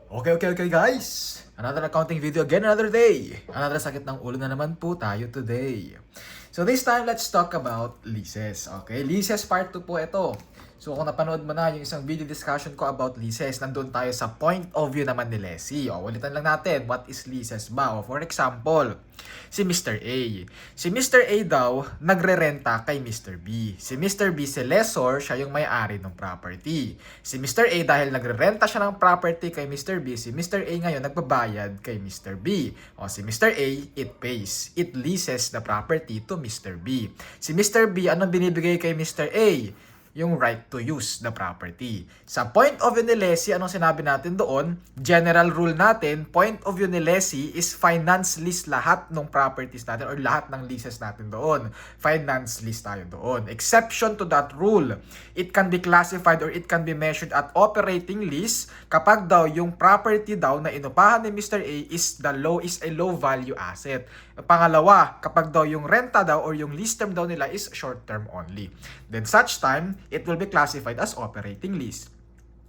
Okay guys! Another accounting video again, another day! Another sakit ng ulo na naman po tayo today. So this time, let's talk about leases. Okay, leases part 2 po ito. So kung napanood mo na yung isang video discussion ko about leases, nandun tayo sa point of view naman ni Lessee. O, ulitan lang natin, what is leases ba? O, for example, si Mr. A. Si Mr. A daw, nagre-renta kay Mr. B. Si Mr. B, si lessor, siya yung may-ari ng property. Si Mr. A, dahil nagre-renta siya ng property kay Mr. B, si Mr. A ngayon nagbabayad kay Mr. B. O, si Mr. A, it pays. It leases the property to Mr. B. Si Mr. B, anong binibigay kay Mr. A? Yung right to use the property. Sa point of view ni Lessee, anong sinabi natin doon? General rule natin, point of view ni Lessee is finance lease lahat ng properties natin or lahat ng leases natin doon. Finance lease tayo doon. Exception to that rule, it can be classified or it can be measured at operating lease kapag daw yung property daw na inupahan ni Mr. A is a low value asset. Pangalawa, kapag daw yung renta daw or yung lease term daw nila is short term only. Then such time, it will be classified as operating lease.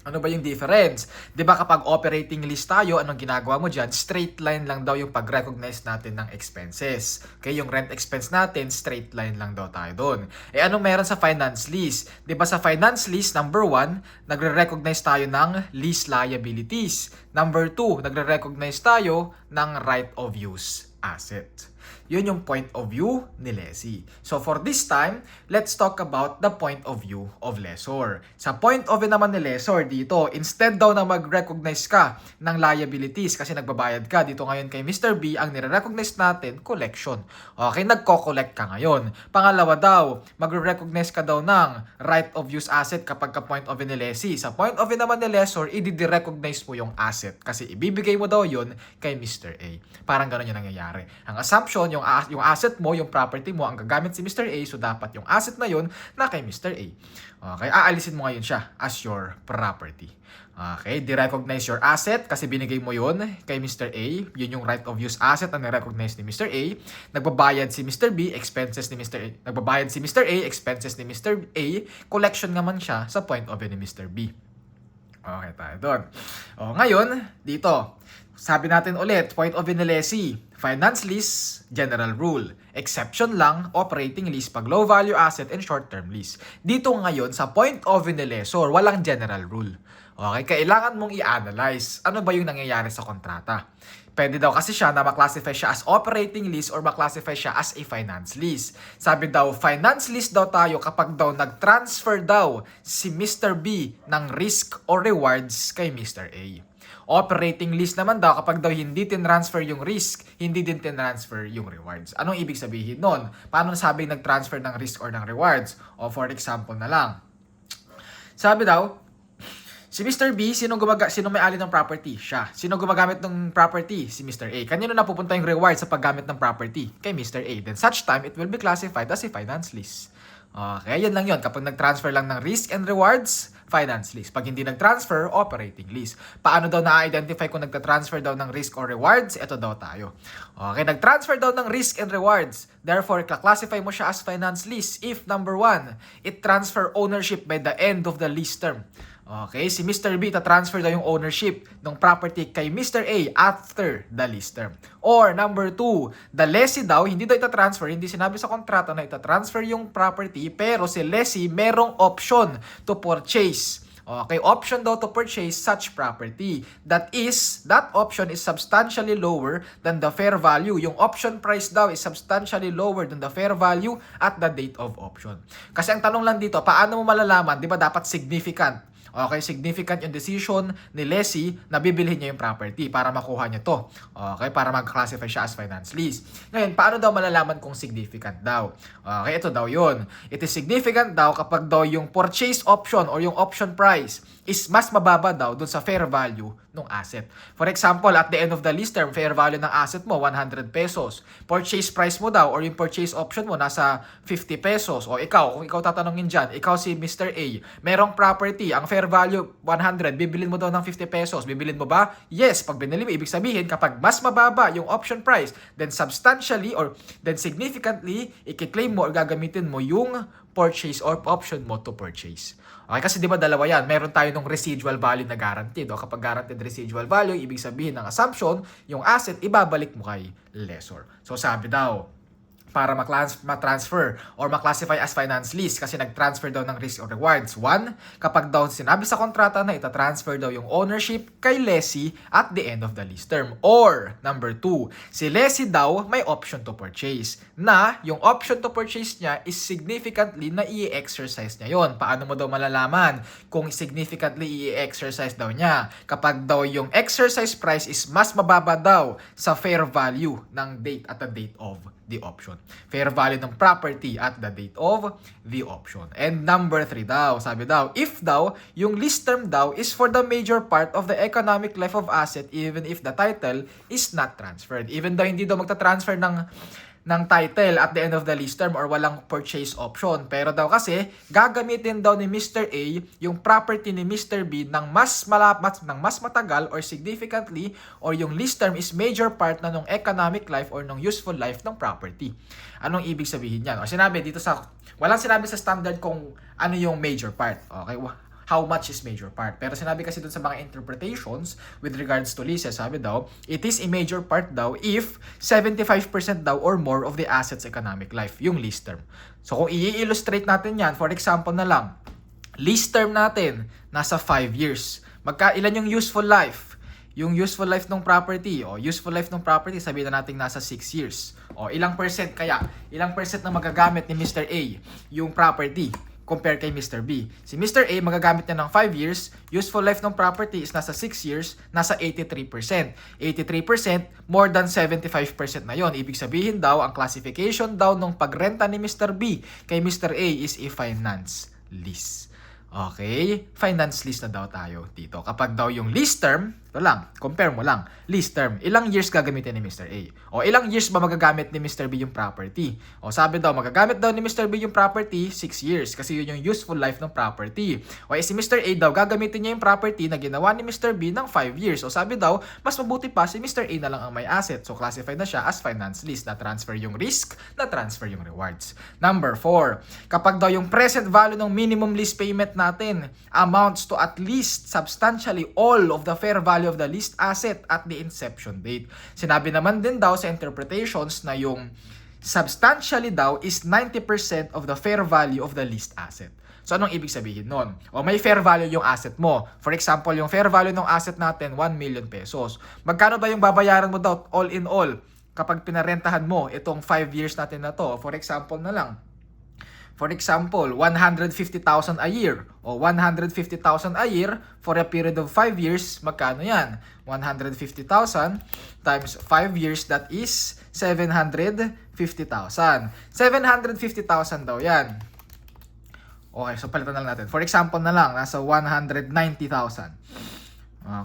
Ano ba yung difference? 'Di ba kapag operating lease tayo, anong ginagawa mo diyan? Straight line lang daw yung pag-recognize natin ng expenses. Okay, yung rent expense natin, straight line lang daw tayo doon. Eh anong meron sa finance lease? 'Di ba sa finance lease, number 1, nagre-recognize tayo ng lease liabilities. Number 2, nagre-recognize tayo ng right of use asset. Yun yung point of view ni Lessee. So for this time, let's talk about the point of view of lessor. Sa point of view naman ni lessor dito, instead daw na mag-recognize ka ng liabilities kasi nagbabayad ka dito ngayon kay Mr. B, ang nire-recognize natin, collection. Okay, nagko-collect ka ngayon. Pangalawa daw, magre-recognize ka daw ng right of use asset kapag ka point of view ni Lessee. Sa point of view naman ni lessor, i-recognize mo yung asset kasi ibibigay mo daw yun kay Mr. A. Parang gano'n yung nangyayari. Ang assumption, yung asset mo, yung property mo, ang gagamit si Mr. A, so dapat yung asset na yun na kay Mr. A. Okay, aalisin mo ngayon siya as your property. Okay, de-recognize your asset kasi binigay mo yun kay Mr. A. Yun yung right of use asset na ni-recognize ni Mr. A. Nagbabayad si Mr. B, expenses ni Mr. A. Nagbabayad si Mr. A, expenses ni Mr. A. Collection naman siya sa point of view ni Mr. B. Okay, tayo doon. O, ngayon, dito. Sabi natin ulit, point of view ni Lessee, finance lease, general rule. Exception lang, operating lease pag low value asset and short-term lease. Dito ngayon, sa point of view ni lessor, walang general rule. Okay, kailangan mong i-analyze ano ba yung nangyayari sa kontrata. Pwede daw kasi siya na maklasify siya as operating lease or maklasify siya as a finance lease. Sabi daw, finance lease daw tayo kapag daw nag-transfer daw si Mr. B ng risk or rewards kay Mr. A. Operating lease naman daw kapag daw hindi tinransfer yung risk, hindi din tinransfer yung rewards. Anong ibig sabihin nun? Paano nasabing nag-transfer ng risk or ng rewards? O for example na lang. Sabi daw, si Mr. B, sino may-ari ng property? Siya. Sino gumagamit ng property? Si Mr. A. Kanino napupunta yung reward sa paggamit ng property? Kay Mr. A. Then such time, it will be classified as a finance lease. Okay, yan lang yun. Kapag nag-transfer lang ng risk and rewards, finance lease. Pag hindi nag-transfer, operating lease. Paano daw na-identify kung nagta-transfer daw ng risk or rewards? Ito daw tayo. Okay, nag-transfer daw ng risk and rewards. Therefore, classify mo siya as finance lease if number 1, it transfer ownership by the end of the lease term. Okay, si Mr. B, transfer daw yung ownership ng property kay Mr. A after the lease term. Or number 2, the lessee daw, hindi daw ita-transfer, hindi sinabi sa kontrata na ita-transfer yung property, pero si lessee merong option to purchase. Okay, option daw to purchase such property. That option is substantially lower than the fair value. Yung option price daw is substantially lower than the fair value at the date of option. Kasi ang tanong lang dito, paano mo malalaman? Di ba dapat significant? Okay, significant yung decision ni lessee na bibilhin niya yung property para makuha niya to. Okay, para mag-classify siya as finance lease. Ngayon, paano daw malalaman kung significant daw? Okay, ito daw yun. It is significant daw kapag daw yung purchase option or yung option price is mas mababa daw dun sa fair value ng asset. For example, at the end of the lease term, fair value ng asset mo, 100 pesos. Purchase price mo daw or yung purchase option mo nasa 50 pesos. O ikaw, kung ikaw tatanungin dyan, ikaw si Mr. A, merong property, ang fair value 100, bibilin mo daw ng 50 pesos. Bibilin mo ba? Yes. Pag binili mo, ibig sabihin, kapag mas mababa yung option price, then significantly, i-claim mo or gagamitin mo yung purchase or option mo to purchase. Okay, kasi di ba dalawa yan, meron tayo ng residual value na guaranteed. O kapag guaranteed residual value, ibig sabihin ng assumption, yung asset ibabalik mo kay lessor. So sabi daw, para ma-transfer or ma-classify as finance lease kasi nag-transfer daw ng risk or rewards. 1, kapag daw sinabi sa kontrata na ita-transfer daw yung ownership kay lessee at the end of the lease term. Or, number 2, si lessee daw may option to purchase na yung option to purchase niya is significantly na i-exercise niya yon. Paano mo daw malalaman kung significantly i-exercise daw niya? Kapag daw yung exercise price is mas mababa daw sa fair value ng date at the date of the option. Fair value ng property at the date of the option. And number 3 daw, sabi daw, if daw, yung lease term daw is for the major part of the economic life of asset even if the title is not transferred. Even daw hindi daw magta-transfer ng title at the end of the lease term or walang purchase option. Pero daw kasi, gagamitin daw ni Mr. A yung property ni Mr. B ng mas matagal or significantly or yung lease term is major part na ng economic life or ng useful life ng property. Anong ibig sabihin yan? O sinabi dito walang sinabi sa standard kung ano yung major part. Okay, how much is major part. Pero sinabi kasi dun sa mga interpretations with regards to leases, sabi daw, it is a major part daw if 75% daw or more of the asset's economic life, yung lease term. So kung i-illustrate natin yan, for example na lang, lease term natin, nasa 5 years. Ilan yung useful life? Yung useful life ng property, o useful life ng property, sabihin na natin nasa 6 years. O ilang percent kaya? Ilang percent na magagamit ni Mr. A yung property compare kay Mr. B. Si Mr. A, magagamit niya ng 5 years, useful life ng property is nasa 6 years, nasa 83%. 83%, more than 75% na yon. Ibig sabihin daw, ang classification daw ng pagrenta ni Mr. B kay Mr. A is a finance lease. Okay? Finance lease na daw tayo dito. Kapag daw yung lease term, ito lang, compare mo lang. Lease term, ilang years gagamitin ni Mr. A? O ilang years ba magagamit ni Mr. B yung property? O sabi daw, magagamit daw ni Mr. B yung property 6 years kasi yun yung useful life ng property. O si Mr. A daw, gagamitin niya yung property na ginawa ni Mr. B ng 5 years. O sabi daw, mas mabuti pa si Mr. A na lang ang may asset. So classified na siya as finance lease, na transfer yung risk, na transfer yung rewards. Number 4, kapag daw yung present value ng minimum lease payment natin amounts to at least substantially all of the fair value of the leased asset at the inception date. Sinabi naman din daw sa interpretations na yung substantially daw is 90% of the fair value of the leased asset. So anong ibig sabihin nun? O may fair value yung asset mo. For example, yung fair value ng asset natin 1 million pesos. Magkano ba yung babayaran mo daw all in all kapag pinarentahan mo itong 5 years natin na to? For example na lang. For example, 150,000 a year o 150,000 a year for a period of 5 years, magkano yan? 150,000 times 5 years, that is 750,000. 750,000 daw yan. Okay, so palitan na lang natin. For example na lang, nasa 190,000.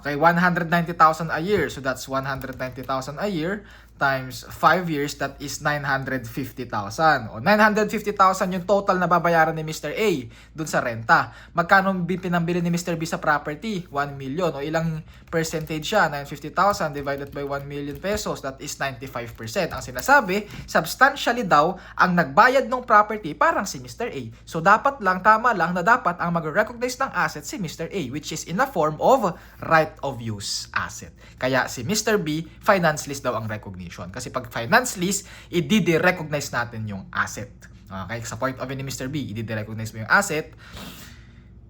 Okay, 190,000 a year. So that's 190,000 a year times 5 years, that is 950,000. O 950,000 yung total na babayaran ni Mr. A dun sa renta. Magkano pinambili ni Mr. B sa property? 1 million. O ilang percentage siya? 950,000 divided by 1 million pesos, that is 95%. Ang sinasabi, substantially daw ang nagbayad ng property parang si Mr. A. So dapat lang, tama lang na dapat ang mag-recognize ng asset si Mr. A, which is in the form of right of use asset. Kaya si Mr. B, finance lease daw ang recognition. Kasi pag finance lease, i-recognize natin yung asset. Okay? Sa point of view ni Mr. B, i-recognize mo yung asset.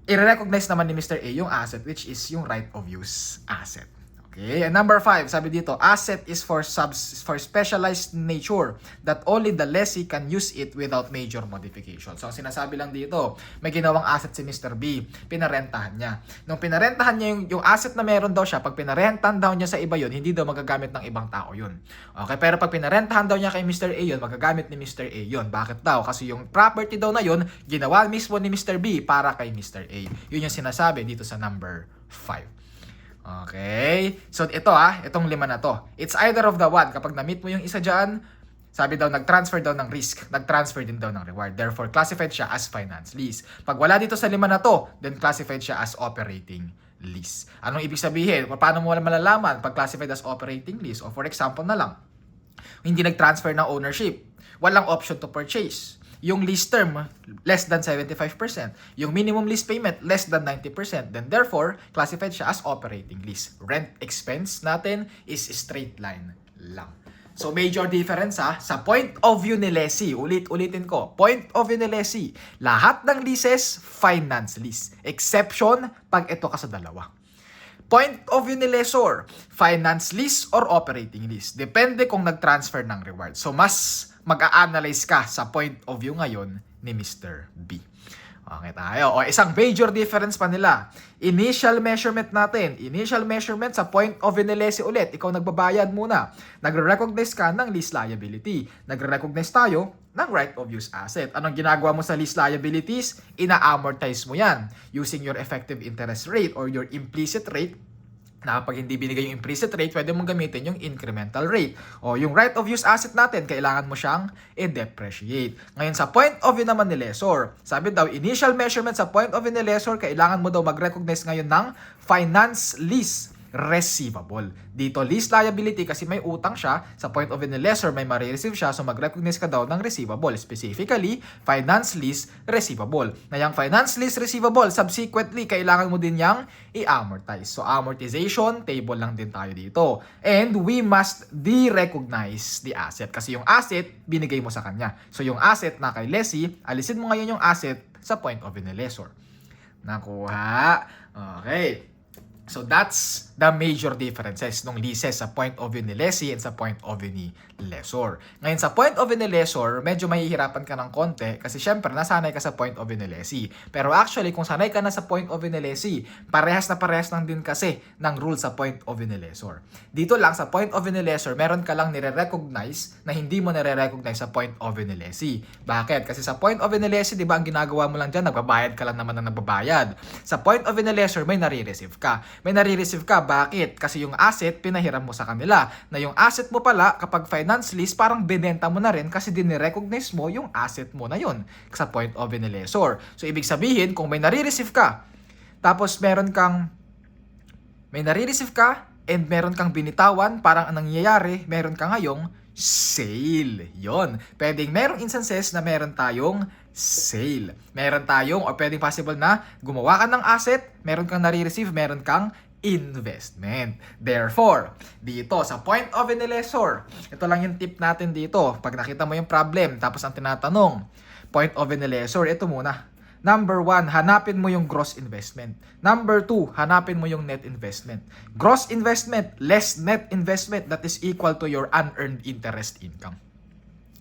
I-recognize naman ni Mr. A yung asset, which is yung right of use asset. Okay, and number 5, sabi dito, asset is for specialized nature that only the lessee can use it without major modification. So, ang sinasabi lang dito, may ginawang asset si Mr. B, pinarentahan niya. Nung pinarentahan niya yung asset na meron daw siya, pag pinarentahan daw niya sa iba yun, hindi daw magagamit ng ibang tao yun. Okay, pero pag pinarentahan daw niya kay Mr. A yun, magagamit ni Mr. A yun. Bakit daw? Kasi yung property daw na yun, ginawa mismo ni Mr. B para kay Mr. A. Yun yung sinasabi dito sa number 5. Okay? So, itong 5 na to. It's either of the one. Kapag na-meet mo yung isa dyan, sabi daw, nag-transfer daw ng risk. Nag-transfer din daw ng reward. Therefore, classified siya as finance lease. Pag wala dito sa 5 na to, then classified siya as operating lease. Anong ibig sabihin? Paano mo malalaman pag classified as operating lease? O for example na lang, hindi nag-transfer ng ownership. Walang option to purchase. yung lease term less than 75%, yung minimum lease payment less than 90%, then therefore, classified siya as operating lease. Rent expense natin is straight line lang. So, major difference sa point of view ni lessee. Ulitin ko. Point of view ni lessee. Lahat ng leases, finance lease. Exception, pag ito ka sa dalawa. Point of view ni lessor, finance lease or operating lease. Depende kung nag-transfer ng reward. So, mas mag-a-analyze ka sa point of view ngayon ni Mr. B. Okay tayo. O, isang major difference pa nila. Initial measurement natin. Initial measurement sa point of view ni lessee ulit. Ikaw nagbabayad muna. Nagre-recognize ka ng lease liability. Nagre-recognize tayo ng right of use asset. Anong ginagawa mo sa lease liabilities? Ina-amortize mo yan using your effective interest rate or your implicit rate. Na kapag hindi binigay yung implicit rate, pwede mong gamitin yung incremental rate. O yung right of use asset natin, kailangan mo siyang i-depreciate. Ngayon sa point of view naman ni lessor, sabi daw, initial measurement sa point of view ni lessor, kailangan mo daw mag-recognize ngayon ng finance lease receivable. Dito, lease liability kasi may utang siya. Sa point of view ni lessor, may ma-receive siya. So, mag-recognize ka daw ng receivable. Specifically, finance lease receivable. Na yung finance lease receivable, subsequently, kailangan mo din yang i-amortize. So, amortization, table lang din tayo dito. And we must de-recognize the asset. Kasi yung asset, binigay mo sa kanya. So, yung asset na kay lessee, alisin mo ngayon yung asset sa point of view ni lessor. Nakuha? Okay. So that's the major differences ng leases sa point of view ni lessee and sa point of view ni lessor. Ngayon sa point of view ni lessor, medyo mahihirapan ka ng konti kasi syempre nasanay ka sa point of view ni lessee. Pero actually kung sanay ka na sa point of view ni lessee, parehas lang din kasi ng rule sa point of view ni lessor. Dito lang sa point of view ni lessor, meron ka lang nire-recognize na hindi mo nire-recognize sa point of view ni lessee. Bakit? Kasi sa point of view ni lessee, di ba ang ginagawa mo lang dyan, nagbabayad ka lang naman ng nagbabayad. Sa point of view ni lessor, may nare-receive ka. May nare-receive ka. Bakit? Kasi yung asset, pinahiram mo sa kanila. Na yung asset mo pala, kapag finance lease, parang binenta mo na rin kasi din-recognize mo yung asset mo na yun sa point of view ni lessor. So, ibig sabihin, kung may nare-receive ka, tapos may nare-receive ka, and meron kang binitawan, parang anong nangyayari, meron ka ngayong sale. Yon. Pwedeng merong instances na meron tayong sale. Meron tayong, o pwedeng possible na gumawa ka ng asset, meron kang nare-receive, meron kang investment. Therefore, dito sa point of view ni lessor, ito lang yung tip natin dito. Pag nakita mo yung problem, tapos ang tinatanong, point of view ni lessor, ito muna. Number 1, hanapin mo yung gross investment. Number 2, hanapin mo yung net investment. Gross investment less net investment, that is equal to your unearned interest income.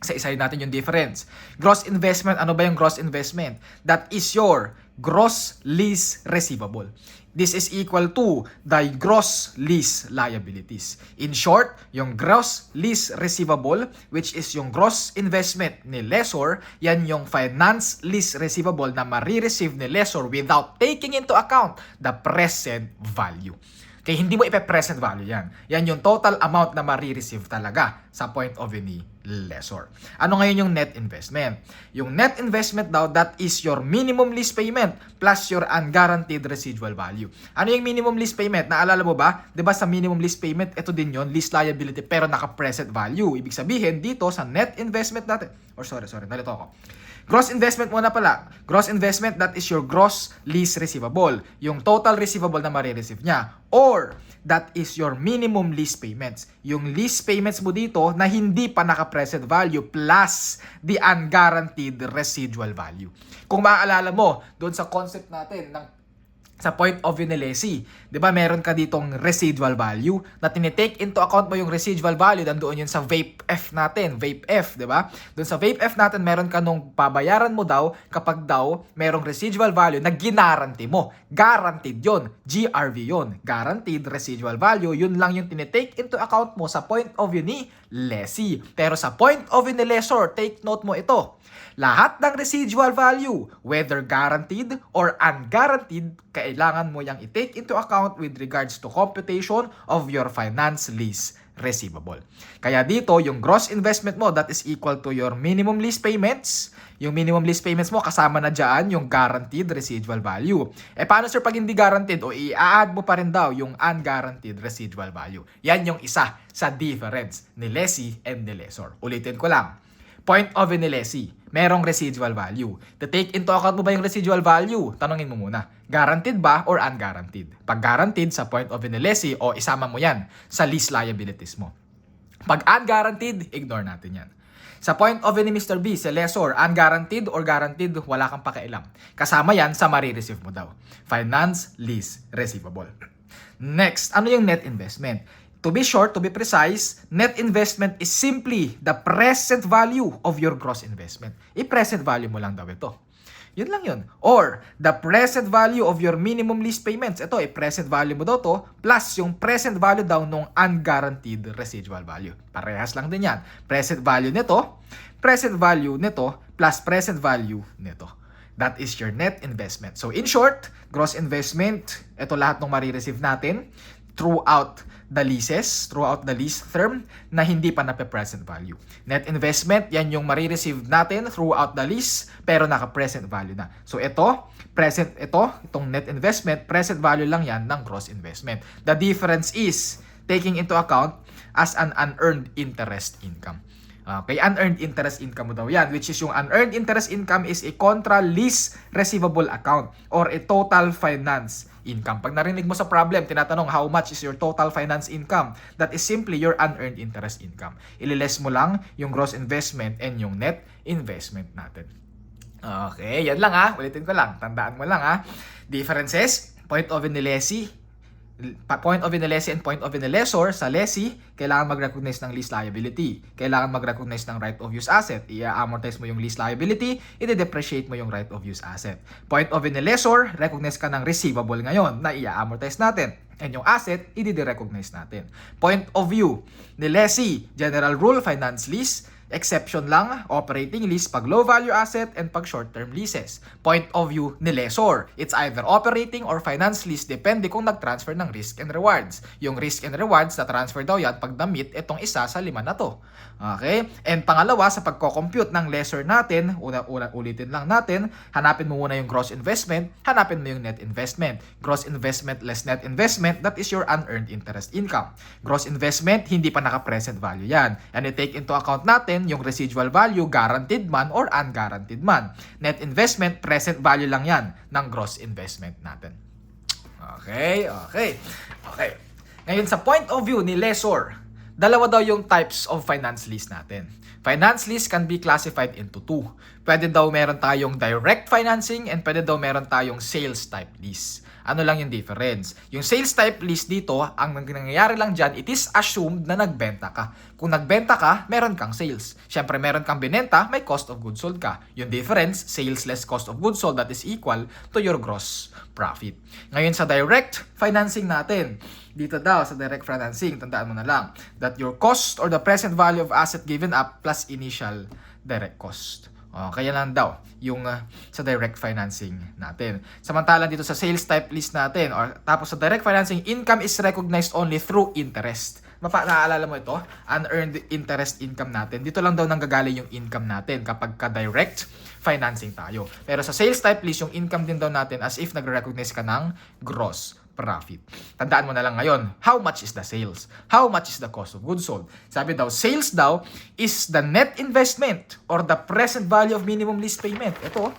Isa-isahin natin yung difference. Gross investment, ano ba yung gross investment? That is your gross lease receivable. This is equal to the gross lease liabilities. In short, yung gross lease receivable, which is yung gross investment ni lessor, yan yung finance lease receivable na marireceive ni lessor without taking into account the present value. Kaya hindi mo ipe-present value yan. Yan yung total amount na marireceive talaga sa point of view ni lessor. Ano ngayon yung net investment? Yung net investment daw, that is your minimum lease payment plus your unguaranteed residual value. Ano yung minimum lease payment? Naalala mo ba? Diba sa minimum lease payment, ito din yon, lease liability pero naka-present value. Ibig sabihin, dito sa net investment natin, nalito ako. Gross investment muna pala. Gross investment, that is your gross lease receivable. Yung total receivable na marireceive niya. Or, that is your minimum lease payments. Yung lease payments mo dito na hindi pa naka-present value plus the unguaranteed residual value. Kung maaalala mo, doon sa concept natin ng sa point of view ni lessee, 'di ba meron ka ditong residual value na tinitake into account mo yung residual value, nandoon yun sa VAPE F natin, VAPE F, 'di ba? Doon sa VAPE F natin meron ka nung babayaran mo daw kapag daw merong residual value na ginaranti mo. Guaranteed 'yon, GRV 'yon. Guaranteed residual value, yun lang yung tinitake into account mo sa point of view ni lessee. Pero sa point of view ni lessor, take note mo ito. Lahat ng residual value, whether guaranteed or unguaranteed, kailangan mo yang i-take into account with regards to computation of your finance lease receivable. Kaya dito, yung gross investment mo, that is equal to your minimum lease payments. Yung minimum lease payments mo, kasama na dyan yung guaranteed residual value. Paano sir pag hindi guaranteed? O i-add mo pa rin daw yung unguaranteed residual value. Yan yung isa sa difference ni lessee and ni lessor. Ulitin ko lang. Point of inelesi, merong residual value. To take into account mo ba yung residual value? Tanungin mo muna, guaranteed ba or unguaranteed? Pag guaranteed sa point of inelesi, o isama mo yan sa lease liabilities mo. Pag unguaranteed, ignore natin yan. Sa point of ni Mr. B, sa lessor, unguaranteed or guaranteed, wala kang pakialam. Kasama yan sa marireceive mo daw. Finance lease receivable. Next, ano yung net investment? To be short, to be precise, net investment is simply the present value of your gross investment. I-present value mo lang daw ito. Yun lang yun. Or, the present value of your minimum lease payments. Ito, i-present value mo daw to, plus yung present value daw nung unguaranteed residual value. Parehas lang din yan. Present value nito, plus present value nito. That is your net investment. So, in short, gross investment, ito lahat ng marireceive natin throughout the lease term na hindi pa nape-present value. Net investment, yan yung marireceive natin throughout the lease pero naka-present value na. So itong net investment, present value lang yan ng gross investment. The difference is taking into account as an unearned interest income. Okay, unearned interest income mo daw yan, which is yung unearned interest income is a contra lease receivable account or a total finance income. Pag narinig mo sa problem, tinatanong how much is your total finance income? That is simply your unearned interest income. Ililess mo lang yung gross investment and yung net investment natin. Okay, yan lang ha. Ulitin ko lang. Tandaan mo lang ha. Differences, point of inelesi and point of inelessor. Sa lessee, kailangan mag-recognize ng lease liability. Kailangan mag-recognize ng right of use asset. I-amortize mo yung lease liability, i-depreciate mo yung right of use asset. Point of inelessor, recognize ka ng receivable ngayon na i-amortize natin. And yung asset, i-recognize natin. Point of view ni lessee, general rule, finance lease. Exception lang, operating lease pag low value asset and pag short-term leases. Point of view ni lessor, it's either operating or finance lease depende kung nag-transfer ng risk and rewards. Yung risk and rewards na transfer daw yan pag na-meet itong isa sa 5 na to. Okay? And pangalawa, sa pagko-compute ng lessor natin, ulitin lang natin, hanapin mo muna yung gross investment, hanapin mo yung net investment. Gross investment less net investment, that is your unearned interest income. Gross investment, hindi pa naka-present value yan. And i-take into account natin yung residual value, guaranteed man or unguaranteed man. Net investment, present value lang yan ng gross investment natin. Okay. Ngayon sa point of view ni lessor, dalawa daw yung types of finance lease natin. Finance lease can be classified into two. Pwede daw meron tayong direct financing and pwede daw meron tayong sales type lease. Ano lang yung difference? Yung sales type lease dito, ang nangyayari lang dyan, it is assumed na nagbenta ka. Kung nagbenta ka, meron kang sales. Siyempre, meron kang binenta, may cost of goods sold ka. Yung difference, sales less cost of goods sold, that is equal to your gross profit. Ngayon sa direct financing natin, dito daw sa direct financing, tandaan mo na lang, that your cost or the present value of asset given up plus initial direct cost. Kaya lang daw yung sa direct financing natin. Samantalang dito sa sales type lease natin or tapos sa direct financing, income is recognized only through interest. Naaalala mo ito? Unearned interest income natin. Dito lang daw nanggagaling yung income natin kapag ka-direct financing tayo. Pero sa sales type lease, yung income din daw natin as if nagre-recognize ka ng gross profit. Tandaan mo na lang ngayon, how much is the sales? How much is the cost of goods sold? Sabi daw, sales daw is the net investment or the present value of minimum lease payment. Ito.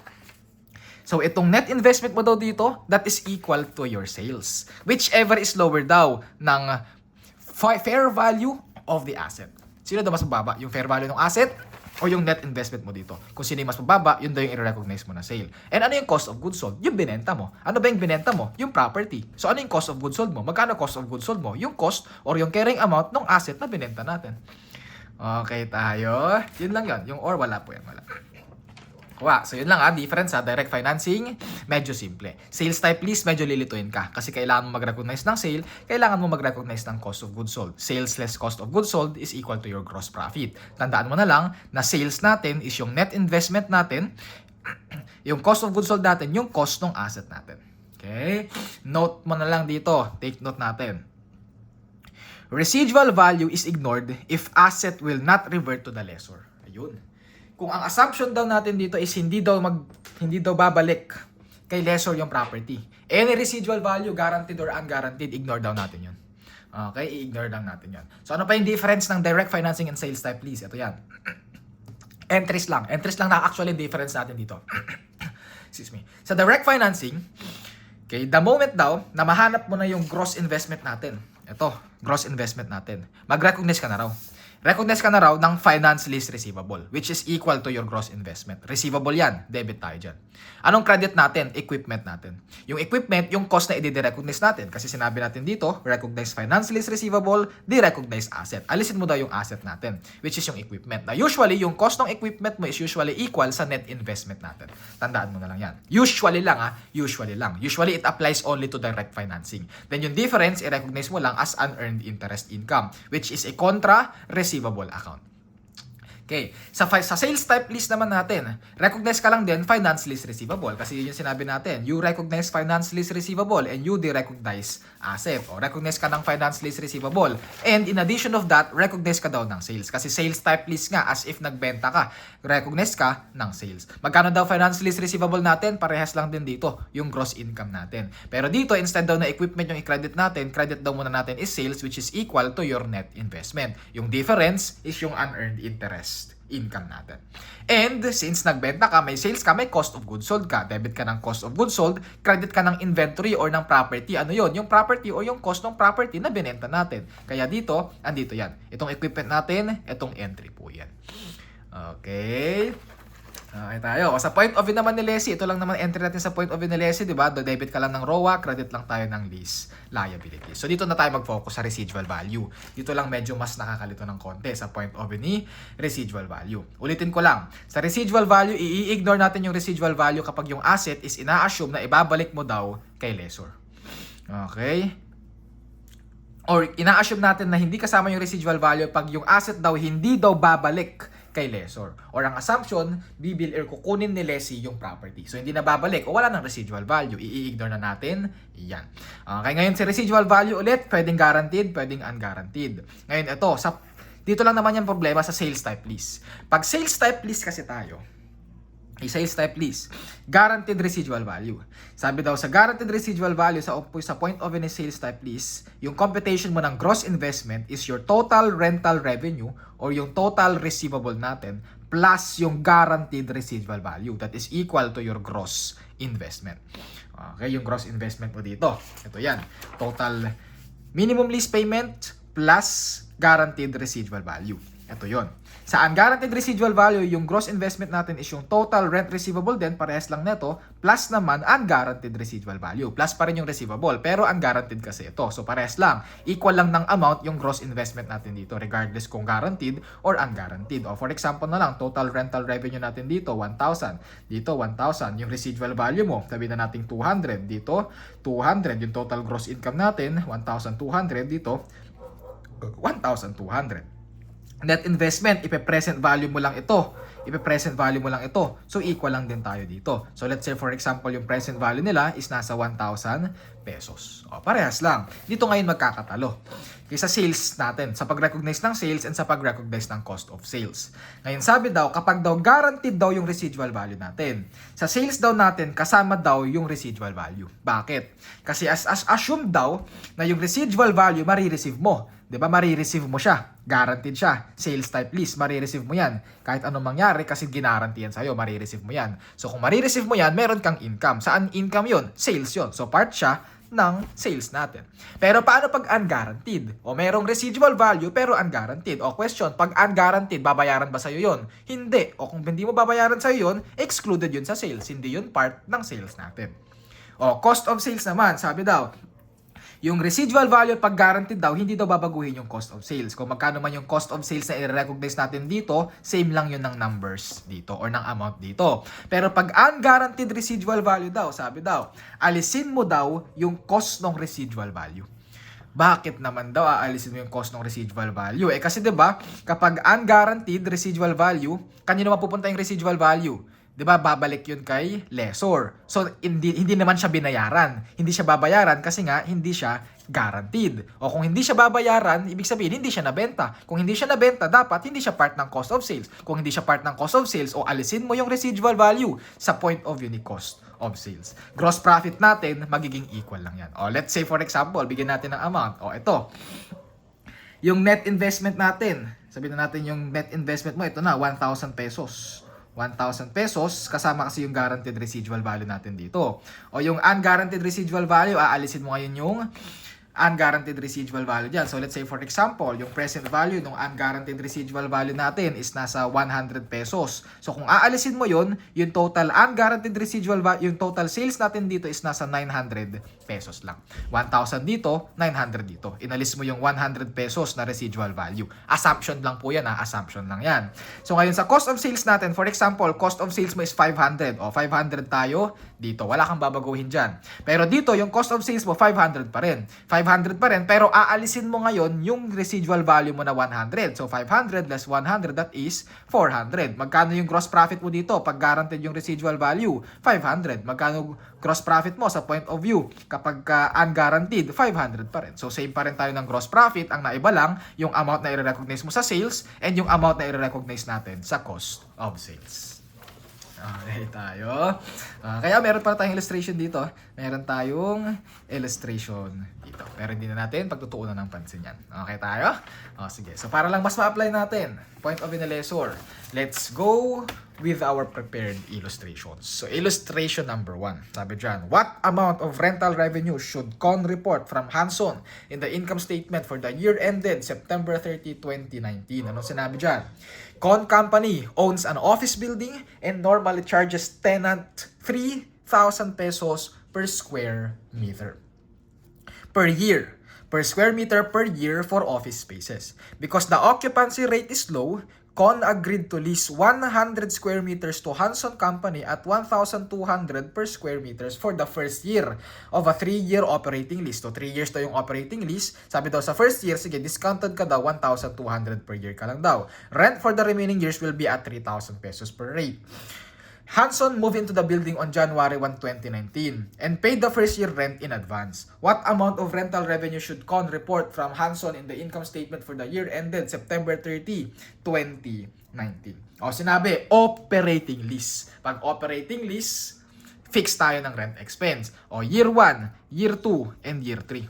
So, itong net investment mo daw dito, that is equal to your sales. Whichever is lower daw ng fair value of the asset. Sino daw mas mababa? Yung fair value ng asset o yung net investment mo dito? Kung sino yung mas mababa, yun daw yung i-recognize mo na sale. And ano yung cost of goods sold? Yung binenta mo. Ano ba yung binenta mo? Yung property. So ano yung cost of goods sold mo? Magkano cost of goods sold mo? Yung cost or yung carrying amount ng asset na binenta natin. Okay tayo. Yun lang yun. Yung or wala po yan. Wala. So yun lang difference direct financing, medyo simple. Sales type lease, medyo lilituin ka. Kasi kailangan mo mag-recognize ng sale, kailangan mo mag-recognize ng cost of goods sold. Sales less cost of goods sold is equal to your gross profit. Tandaan mo na lang na sales natin is yung net investment natin, yung cost of goods sold natin, yung cost ng asset natin. Okay? Note mo na lang dito, take note natin. Residual value is ignored if asset will not revert to the lessor. Ayun. Kung ang assumption daw natin dito is hindi daw babalik kay lessor yung property. Any residual value, guaranteed or unguaranteed, ignore daw natin yun. Okay, i-ignore lang natin yun. So ano pa yung difference ng direct financing and sales type lease? Ito yan. Entries lang. Entries lang na actually difference natin dito. Excuse me. Sa direct financing, okay, the moment daw na mahanap mo na yung gross investment natin, ito, gross investment natin, mag-recognize ka na raw. Recognize ka na raw ng finance lease receivable, which is equal to your gross investment. Receivable yan, debit tayo dyan. Anong credit natin? Equipment natin. Yung equipment, yung cost na i-recognize natin. Kasi sinabi natin dito, recognize finance lease receivable, di-recognize asset. Alisin mo daw yung asset natin, which is yung equipment. Na usually, yung cost ng equipment mo is usually equal sa net investment natin. Tandaan mo na lang yan. Usually lang usually lang. Usually, it applies only to direct financing. Then yung difference, i-recognize mo lang as unearned interest income, which is a contra receivable account. Okay, sa sales type list naman natin, recognize ka lang din finance lease receivable kasi yun yung sinabi natin. You recognize finance lease receivable and you de-recognize asset. O recognize ka ng finance lease receivable. And in addition of that, recognize ka daw ng sales kasi sales type list nga as if nagbenta ka. Recognize ka ng sales. Magkano daw finance lease receivable natin? Parehas lang din dito yung gross income natin. Pero dito, instead daw na equipment yung i-credit natin, credit daw muna natin is sales which is equal to your net investment. Yung difference is yung unearned interest income natin. And since nagbenta ka, may sales ka, may cost of goods sold ka. Debit ka ng cost of goods sold, credit ka ng inventory or ng property. Ano yon? Yung property o yung cost ng property na binenta natin. Kaya dito, andito yan. Itong equipment natin, itong entry po yan. Okay. Okay tayo. O, sa point of view naman ni Leslie, ito lang naman entry natin sa point of view ni Leslie, di ba? Do debit ka lang ng ROA, credit lang tayo ng lease liability. So dito na tayo mag-focus sa residual value. Dito lang medyo mas nakakalito ng konti sa point of view ni residual value. Ulitin ko lang, sa residual value, i-ignore natin yung residual value kapag yung asset is ina-assume na ibabalik mo daw kay lessor. Okay? Or ina-assume natin na hindi kasama yung residual value pag yung asset daw hindi daw babalik kay lessor. Or ang assumption, kukunin ni lessee yung property. So, hindi na babalik o wala ng residual value. I-ignore na natin. Yan. Okay, ngayon si residual value ulit, pwedeng guaranteed, pwedeng unguaranteed. Ngayon, ito, dito lang naman yung problema sa sales type lease. Pag sales type lease kasi tayo, sales type lease, guaranteed residual value. Sabi daw sa guaranteed residual value sa point of view ni sales type lease, yung computation mo ng gross investment is your total rental revenue or yung total receivable natin plus yung guaranteed residual value that is equal to your gross investment. Okay, yung gross investment mo dito. Ito yan. Total minimum lease payment plus guaranteed residual value. Ito yon. Sa unguaranteed residual value, yung gross investment natin is yung total rent receivable din, parehas lang neto, plus naman unguaranteed residual value. Plus pa rin yung receivable, pero unguaranteed kasi ito. So parehas lang. Equal lang ng amount yung gross investment natin dito, regardless kung guaranteed or unguaranteed. O for example na lang, total rental revenue natin dito, 1,000. Dito, 1,000. Yung residual value mo, sabihin na natin 200. Dito, 200. Yung total gross income natin, 1,200. Dito, 1,200. Net investment, ipe-present value mo lang ito. Ipe-present value mo lang ito. So, equal lang din tayo dito. So, let's say for example, yung present value nila is nasa 1,000 pesos. O, parehas lang. Dito ngayon magkakatalo. Sa sales natin, sa pag-recognize ng sales and sa pag-recognize ng cost of sales. Ngayon, sabi daw, kapag daw guaranteed daw yung residual value natin, sa sales daw natin, kasama daw yung residual value. Bakit? Kasi as assumed daw na yung residual value, marireceive mo. Diba, marireceive mo siya. Guaranteed siya. Sales type lease, marireceive mo yan. Kahit anong mangyari, kasi ginarantiyan sa'yo, marireceive mo yan. So, kung marireceive mo yan, meron kang income. Saan income yon? Sales yon. So, part siya ng sales natin. Pero paano pag unguaranteed? O merong residual value, pero unguaranteed. O question, pag unguaranteed, babayaran ba sa'yo yon? Hindi. O kung hindi mo babayaran sa'yo yon, excluded yun sa sales. Hindi yun part ng sales natin. O, cost of sales naman, sabi daw, yung residual value pag guaranteed daw, hindi daw babaguhin yung cost of sales. Kung magkano man yung cost of sales na i-recognize natin dito, same lang yun ng numbers dito or ng amount dito. Pero pag unguaranteed residual value daw, sabi daw, alisin mo daw yung cost ng residual value. Bakit naman daw aalisin mo yung cost ng residual value? Kasi 'di ba, kapag unguaranteed residual value, kanino mapupunta yung residual value? 'Di ba, babalik 'yun kay lessor. So hindi naman siya binayaran. Hindi siya babayaran kasi nga hindi siya guaranteed. O kung hindi siya babayaran, ibig sabihin hindi siya nabenta. Kung hindi siya nabenta, dapat hindi siya part ng cost of sales. Kung hindi siya part ng cost of sales, o alisin mo yung residual value sa point of view ni cost of sales. Gross profit natin, magiging equal lang yan. O let's say for example, bigyan natin ng amount. O ito, yung net investment natin, Sabihin na natin yung net investment mo, ito na, 1,000 pesos. 1,000 pesos, kasama kasi yung guaranteed residual value natin dito. O yung unguaranteed residual value, aalisin mo ngayon yung unguaranteed residual value dyan. So let's say for example, yung present value ng unguaranteed residual value natin is nasa 100 pesos. So kung aalisin mo yun, yung total unguaranteed residual value, yung total sales natin dito is nasa 900 pesos lang. 1,000 dito, 900 dito. Inalis mo yung 100 pesos na residual value. Assumption lang po yan, assumption lang yan. So ngayon sa cost of sales natin, for example, cost of sales mo is 500. O 500 tayo dito. Wala kang babaguhin dyan. Pero dito, yung cost of sales mo, 500 pa rin. 500 pa rin, pero aalisin mo ngayon yung residual value mo na 100. So 500 less 100, that is 400. Magkano yung gross profit mo dito? Pag guaranteed yung residual value, 500. Magkano gross profit mo sa point of view? Kapag unguaranteed, 500 pa rin. So same pa rin tayo ng gross profit. Ang naiba lang, yung amount na i-recognize mo sa sales and yung amount na i-recognize natin sa cost of sales. Okay tayo. Kaya meron pa tayong illustration dito. Meron tayong illustration dito. Pero hindi na natin pagtutuunan ng pansin yan. Okay tayo? Sige. So para lang mas ma-apply natin, point of view na lessor, let's go with our prepared illustrations. So illustration number 1. Sabi dyan, what amount of rental revenue should Con report from Hanson in the income statement for the year ended September 30, 2019? Anong sinabi dyan? Con company owns an office building and normally charges tenant 3,000 pesos per square meter per year. Per square meter per year for office spaces. Because the occupancy rate is low, Con agreed to lease 100 square meters to Hanson Company at 1,200 per square meters for the first year of a 3-year operating lease. So 3 years daw yung operating lease. Sabi daw sa first year, sige, discounted ka daw, 1,200 per year ka lang daw. Rent for the remaining years will be at 3,000 pesos per rate. Hanson moved into the building on January 1, 2019 and paid the first year rent in advance. What amount of rental revenue should Con report from Hanson in the income statement for the year ended September 30, 2019? O sinabi, operating lease. Pag operating lease, fix tayo ng rent expense. O year 1, year 2, and year 3.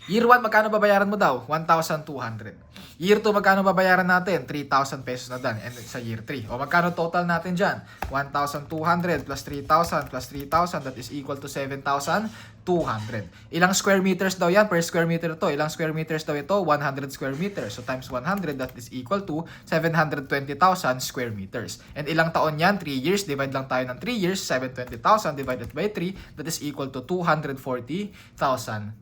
Year 1, magkano babayaran mo daw? 1,200. Year 2, magkano babayaran natin? 3,000 pesos na dan. And sa year 3. O magkano total natin dyan? 1,200 plus 3,000 plus 3,000, that is equal to 7,200. Ilang square meters daw yan per square meter to? Ilang square meters daw ito? 100 square meters. So times 100, that is equal to 720,000 square meters. And ilang taon yan? 3 years. Divide lang tayo ng 3 years. 720,000 divided by 3, that is equal to 240,000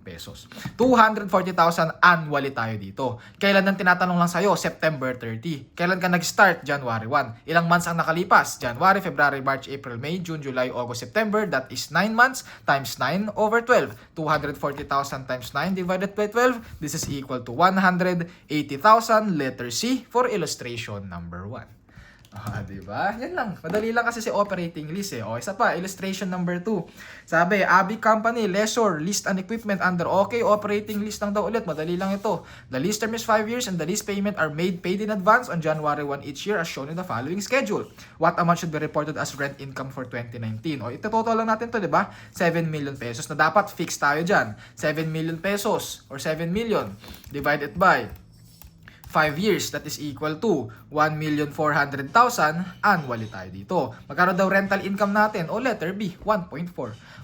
pesos. 240,000 annually tayo dito. Kailan nang tinatanong lang sa'yo? September 30. Kailan ka nag-start? January 1. Ilang months ang nakalipas? January, February, March, April, May, June, July, August, September. That is 9 months times 9 over 12. 240,000 times 9 divided by 12. This is equal to 180,000. Letter C for illustration number 1. Diba? Yan lang. Madali lang kasi si operating lease eh. O, isa pa, illustration number 2. Sabi, Abi Company, lessor, leased an equipment under okay, operating lease lang daw ulit. Madali lang ito. The lease term is 5 years and the lease payment are paid in advance on January 1 each year as shown in the following schedule. What amount should be reported as rent income for 2019? O, ito total lang natin to, diba? 7 million pesos na dapat fix tayo dyan. 7 million pesos or 7 million divided by 5 years, that is equal to 1,400,000 annually tayo dito. Magkano daw rental income natin? O letter B, 1.4.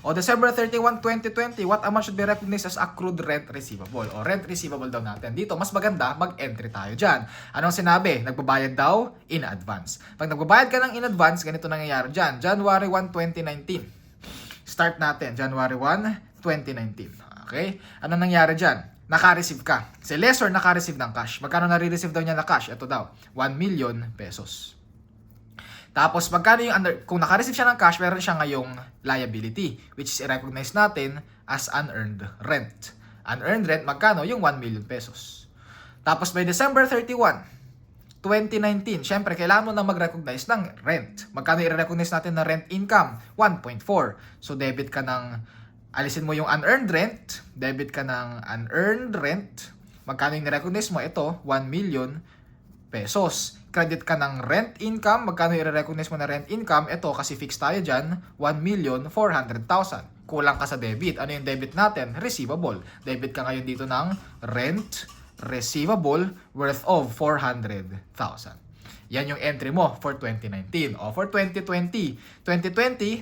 O December 31, 2020, what amount should be recognized as accrued rent receivable? O rent receivable daw natin. Dito, mas maganda, mag-entry tayo dyan. Anong sinabi? Nagbabayad daw in advance. Pag nagbabayad ka ng in advance, ganito nangyayari dyan. January 1, 2019. Start natin, January 1, 2019. Okay? Anong nangyari dyan? Naka-receive ka. Si lessor naka-receive ng cash. Magkano nare-receive daw niya na cash? Ito daw, 1 million pesos. Tapos, magkano yung kung naka-receive siya ng cash, meron siya ngayong liability, which is i-recognize natin as unearned rent. Unearned rent, magkano? Yung 1 million pesos. Tapos, by December 31, 2019, syempre, kailangan mo na mag-recognize ng rent. Magkano i-recognize natin na rent income? 1.4. So, debit ka ng alisin mo yung unearned rent, debit ka ng unearned rent, magkano yung recognize mo? Ito, 1 million pesos. Credit ka ng rent income, magkano i-recognize mo na rent income? Ito, kasi fixed tayo dyan, 1,400,000. Kulang ka sa debit. Ano yung debit natin? Receivable. Debit ka ngayon dito ng rent receivable worth of 400,000. Yan yung entry mo for 2019. O for 2020,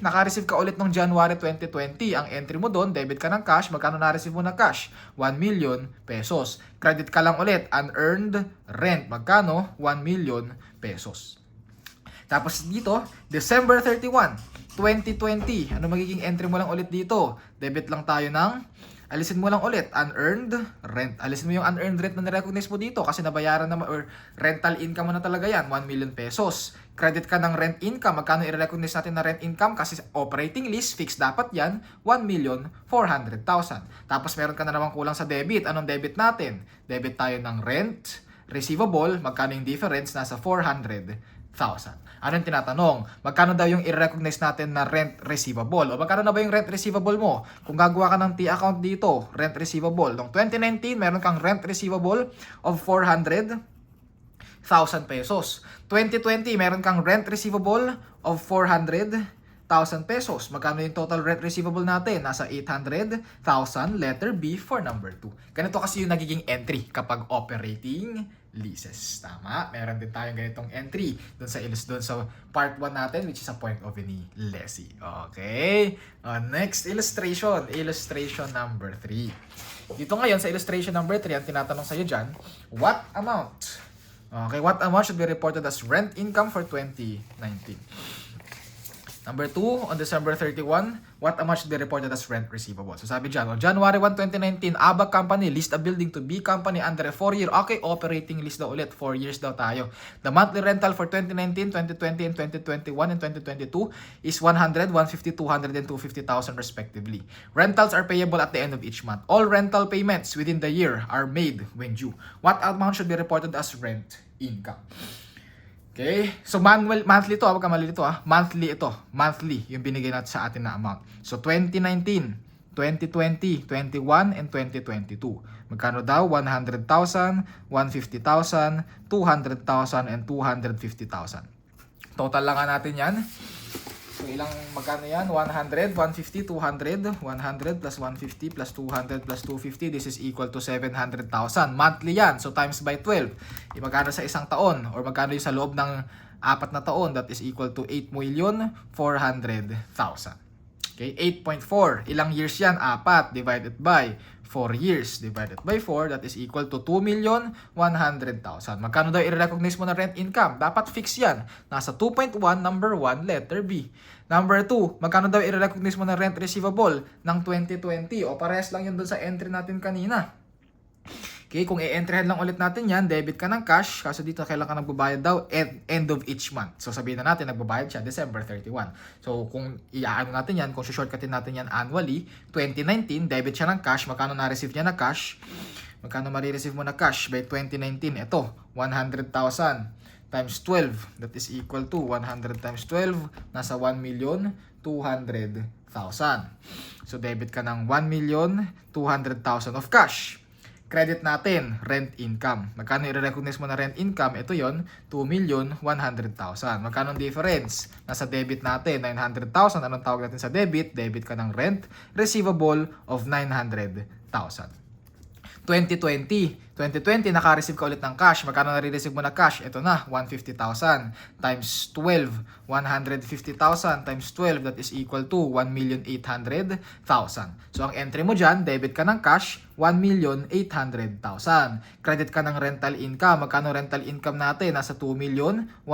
naka-receive ka ulit ng January 2020. Ang entry mo doon, debit ka ng cash. Magkano na-receive mo na cash? 1 million pesos. Credit ka lang ulit, unearned rent. Magkano? 1 million pesos. Tapos dito, December 31, 2020. Ano magiging entry mo lang ulit dito? Debit lang tayo ng alisin mo lang ulit, unearned rent. Alisin mo yung unearned rent na nirecognize mo dito kasi nabayaran na or rental income mo na talaga yan, 1 million pesos. Credit ka ng rent income. Magkano i-recognize natin na rent income? Kasi operating lease, fixed dapat yan, 1,400,000. Tapos meron ka na naman kulang sa debit. Anong debit natin? Debit tayo ng rent, receivable, magkano yung difference? Nasa 400,000. Anong tinatanong? Magkano daw yung i-recognize natin na rent receivable? O magkano na ba yung rent receivable mo? Kung gagawa ka ng T-account dito, rent receivable. Noong 2019, meron kang rent receivable of 400,000 pesos. 2020, meron kang rent receivable of 400,000 pesos. Magkano yung total rent receivable natin? Nasa 800,000, letter B for number 2. Ganito kasi yung nagiging entry kapag operating leases. Tama? Meron din tayong ganitong entry doon sa part 1 natin, which is a point of any lessee. Okay? Next illustration. Illustration number 3. Dito ngayon sa illustration number 3, ang tinatanong sa'yo dyan, what amount? Okay, what amount should be reported as rent income for 2019? Number 2, on December 31, what amount should be reported as rent receivable? So sabi dyan, on January 1, 2019, ABAC Company leased a building to B Company under a 4-year, okay, operating lease daw ulit, 4 years daw tayo. The monthly rental for 2019, 2020, and 2021 and 2022 is 100, 150, 200, and 250,000 respectively. Rentals are payable at the end of each month. All rental payments within the year are made when due. What amount should be reported as rent income? Okay? So, monthly to, wag ka malilito monthly ito. Monthly, yung binigay natin sa atin na amount. So, 2019, 2020, 21, and 2022. Magkano daw? 100,000, 150,000, 200,000, and 250,000. Total lang nga natin yan. So, magkano yan? 100, 150, 200, 100 plus 150 plus 200 plus 250. This is equal to 700,000. Monthly yan. So, times by 12. Magkano sa isang taon? Or magkano yung sa loob ng 4 na taon? That is equal to 8,400,000. Okay? 8.4. Ilang years yan? 4 divided by 4 years divided by 4, that is equal to 2,100,000. Magkano daw i-recognize mo na rent income? Dapat fix yan. Nasa 2.1, number 1, letter B. Number 2, magkano daw i-recognize mo na rent receivable ng 2020? O parehas lang yun dun sa entry natin kanina. Okay, kung i-entryhan lang ulit natin yan, debit ka ng cash, kasi dito kailan ka nagbabayad daw end of each month. So sabihin na natin, nagbabayad siya December 31. So kung i-ano natin yan, kung shortcutin natin yan annually, 2019, debit siya ng cash, magkano na-receive niya na cash? Magkano marireceive mo na cash by 2019? Ito, 100,000 times 12, that is equal to 100 times 12, nasa 1,200,000. So debit ka ng 1,200,000 of cash. Credit natin, rent income. Magkano i-recognize mo na rent income? Ito yon, 2,100,000. Magkano ang difference? Nasa debit natin, 900,000. Anong tawag natin sa debit? Debit ka ng rent receivable of 900,000. 2020, naka-receive ka ulit ng cash. Magkano na-receive mo na cash? Ito na, 150,000 times 12. 150,000 times 12, that is equal to 1,800,000. So, ang entry mo dyan, debit ka ng cash, 1,800,000. Credit ka ng rental income. Magkano rental income natin? Nasa 2,100,000.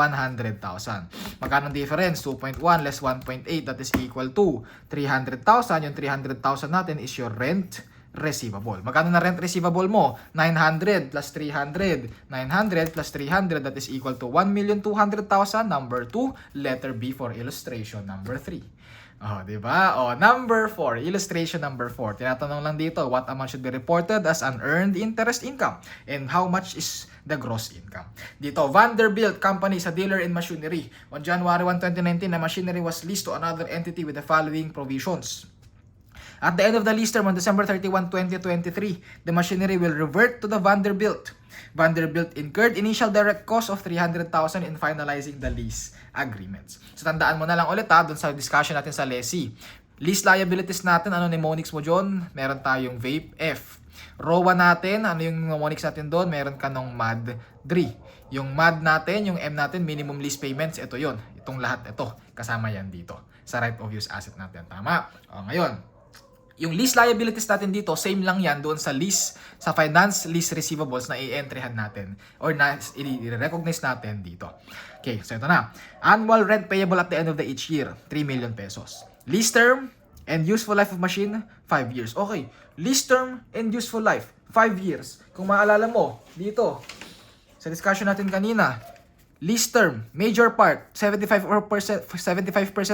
Magkano difference? 2.1 less 1.8, that is equal to 300,000. Yung 300,000 natin is your rent receivable. Magkano na rent receivable mo? 900 plus 300. 900 plus 300, that is equal to 1,200,000. Number 2, letter B for illustration number 3. Diba? Number 4, illustration number 4. Tinatanong lang dito, what amount should be reported as unearned interest income? And how much is the gross income? Dito, Vanderbilt Company is a dealer in machinery. On January 1, 2019, the machinery was leased to another entity with the following provisions. At the end of the lease term on December 31, 2023, the machinery will revert to the Vanderbilt. Vanderbilt incurred initial direct cost of 300,000 in finalizing the lease agreements. So tandaan mo na lang ulit dun sa discussion natin sa lessee. Lease liabilities natin, ano mnemonics mo dyan? Meron tayong VAPE F. ROA natin, ano yung mnemonics natin doon? Meron ka ng MAD-3. Yung MAD natin, yung M natin, minimum lease payments, ito yon. Itong lahat, ito. Kasama yan dito. Sa right of use asset natin. Tama? O, ngayon, yung lease liabilities natin dito, same lang yan doon sa lease, sa finance lease receivables na i-entryhan natin or na i-recognize natin dito. Okay, so ito na. Annual rent payable at the end of the each year, 3 million pesos. Lease term and useful life of machine, 5 years. Okay, lease term and useful life, 5 years. Kung maalala mo, dito, sa discussion natin kanina, lease term, major part, 75%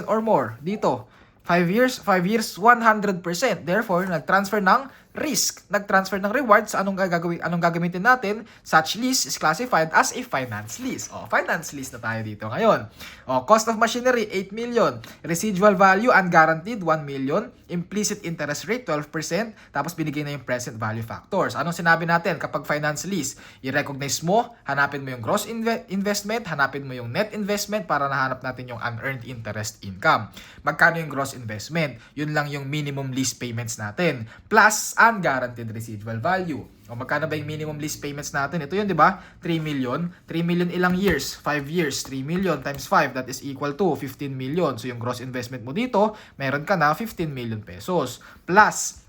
or more. Dito, 5 years, 100%. Therefore, nag-transfer ng risk, nag-transfer ng rewards. Anong gagamitin natin? Such lease is classified as a finance lease. O, finance lease na tayo dito ngayon. O, cost of machinery, 8 million. Residual value, unguaranteed, 1 million. Implicit interest rate, 12%. Tapos binigay na yung present value factors. Anong sinabi natin kapag finance lease? I-recognize mo, hanapin mo yung gross investment, hanapin mo yung net investment para nahanap natin yung unearned interest income. Magkano yung gross investment? Yun lang yung minimum lease payments natin. Plus, unguaranteed residual value. O magkano ba yung minimum lease payments natin? Ito yun, di ba? 3 million. 3 million ilang years? 5 years. 3 million times 5, that is equal to 15 million. So yung gross investment mo dito, meron ka na 15 million pesos. Plus,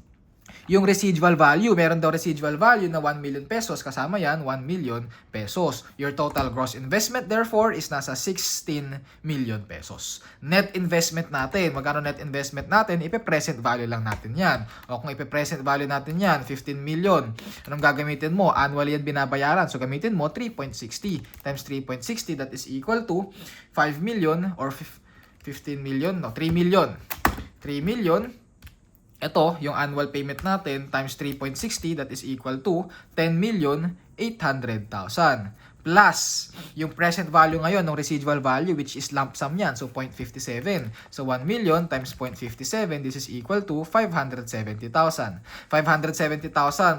yung residual value, meron daw residual value na 1 million pesos. Kasama yan, 1 million pesos. Your total gross investment, therefore, is nasa 16 million pesos. Net investment natin, magkano net investment natin? Ipe-present value lang natin yan. O kung ipe-present value natin yan, 15 million. Anong gagamitin mo? Annually yan binabayaran. So, gamitin mo 3.60 times 3.60, that is equal to 5 million or 15 million, no, 3 million. 3 million. Ito, yung annual payment natin times 3.60, that is equal to 10,800,000. Plus, yung present value ngayon ng residual value, which is lump sum yan, so 0.57. So 1 million times 0.57, this is equal to 570,000. 570,000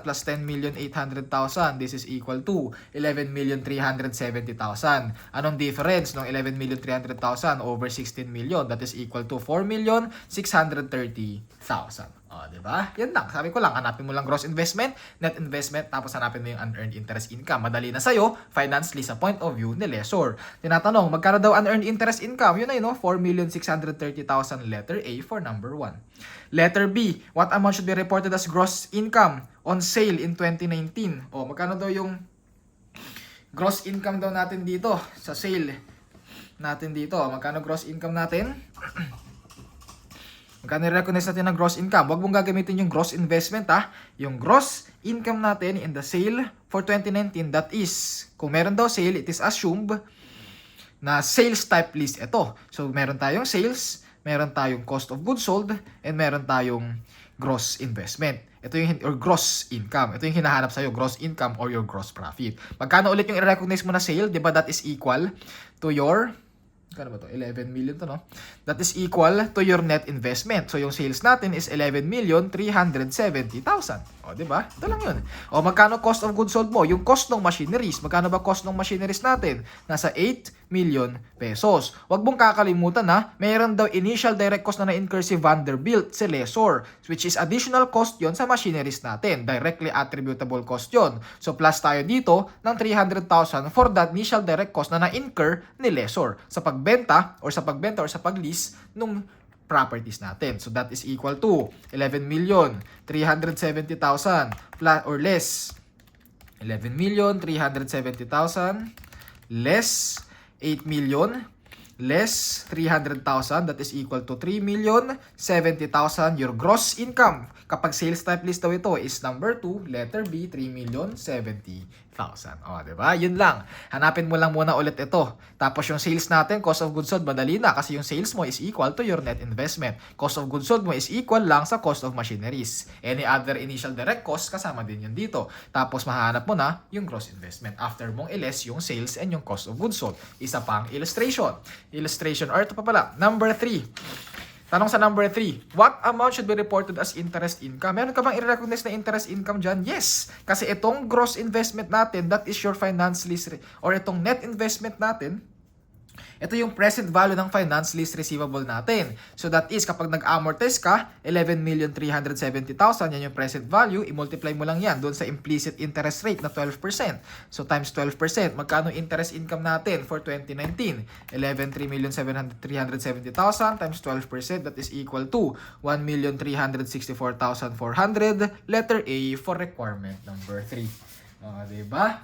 plus 10,800,000, this is equal to 11,370,000. Anong difference ng 11,300,000 over 16 million? That is equal to 4,630,000. O, diba? Yan lang. Sabi ko lang, hanapin mo lang gross investment, net investment, tapos hanapin mo yung unearned interest income. Madali na sa'yo, finance lease sa point of view ni lessor. Tinatanong, magkano daw unearned interest income? Yun na yun, no? 4,630,000, letter A for number 1. Letter B, what amount should be reported as gross income on sale in 2019? O, magkano daw yung gross income daw natin dito sa sale natin dito? Magkano gross income natin? Magkano i-recognize natin ng gross income? Huwag mong gagamitin yung gross investment, ha? Yung gross income natin in the sale for 2019, that is, kung meron daw sale, it is assumed na sales type lease ito. So, meron tayong sales, meron tayong cost of goods sold, and meron tayong gross investment. Ito yung or gross income. Ito yung hinahanap sa'yo, gross income or your gross profit. Magkano ulit yung i-recognize mo na sale? Diba that is equal to your... Kano ba to? 11 million to, no? That is equal to your net investment. So, yung sales natin is 11,370,000. O, diba? Ito lang yun. O, magkano cost of goods sold mo? Yung cost ng machineries. Magkano ba cost ng machineries natin? Nasa 8 million pesos. Huwag mong kakalimutan na mayroon daw initial direct cost na na-incur si Vanderbilt, si lessor, which is additional cost yon sa machineries natin. Directly attributable cost yon. So, plus tayo dito ng 300,000 for that initial direct cost na na-incur ni lessor sa pagbenta or sa pag-lease nung properties natin. So that is equal to 11,370,000 plus or less 11,370,000 less 8 million less 300,000, that is equal to 3,070,000 your gross income. Kapag sales type list daw ito is number 2, letter B, 3,070,000. O, diba? Yun lang. Hanapin mo lang muna ulit ito. Tapos yung sales natin, cost of goods sold, madali na kasi yung sales mo is equal to your net investment. Cost of goods sold mo is equal lang sa cost of machineries. Any other initial direct cost, kasama din yun dito. Tapos mahanap mo na yung gross investment after mong i-less yung sales and yung cost of goods sold. Isa pang illustration. Or ito pa pala, number 3. Tanong sa number 3, what amount should be reported as interest income? Meron ka bang i-recognize na interest income dyan? Yes! Kasi itong gross investment natin, that is your finance lease, or itong net investment natin, Ito yung present value ng finance lease receivable natin. So that is, kapag nag-amortize ka, 11,370,000, yan yung present value, i-multiply mo lang yan doon sa implicit interest rate na 12%. So times 12%, magkano interest income natin for 2019? 11,370,000 times 12%, that is equal to 1,364,400. Letter A for requirement number 3. Diba?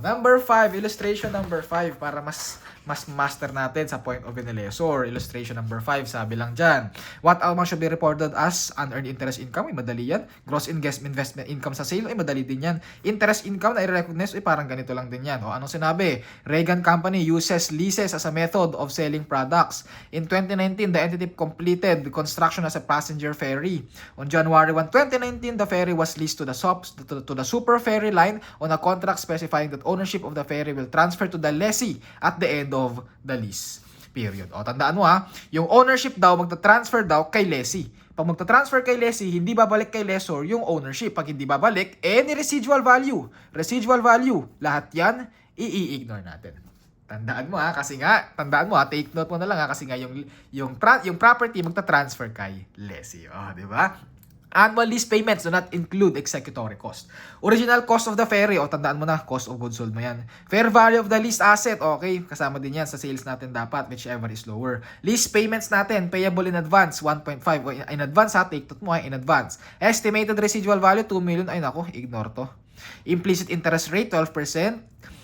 Number 5, illustration number 5 para mas master natin sa point of view ni lessor. Illustration number 5, sabi lang dyan. What amount should be reported as unearned interest income? Ay, madali yan. Gross investment income sa sale? Ay, madali din yan. Interest income na i-recognize? Ay, parang ganito lang din yan. Anong sinabi? Reagan Company uses leases as a method of selling products. In 2019, the entity completed construction as a passenger ferry. On January 1, 2019, the ferry was leased to the Super Ferry Line on a contract specifying that ownership of the ferry will transfer to the lessee at the end of the lease period. Tandaan mo yung ownership daw magta-transfer daw kay lessee. Pag magta-transfer kay lessee, hindi babalik kay lessor yung ownership. Pag hindi babalik, any residual value, lahat yan i-ignore natin. Tandaan mo kasi take note mo na lang kasi nga yung property magta-transfer kay lessee. Di ba? Annual lease payments do not include executory cost. Original cost of the ferry, tandaan mo na, cost of goods sold mo yan. Fair value of the leased asset, okay, kasama din yan sa sales natin dapat, whichever is lower. Lease payments natin, payable in advance, 1.5. In advance take note mo in advance. Estimated residual value, 2 million, ay nako, ignore to. Implicit interest rate, 12%.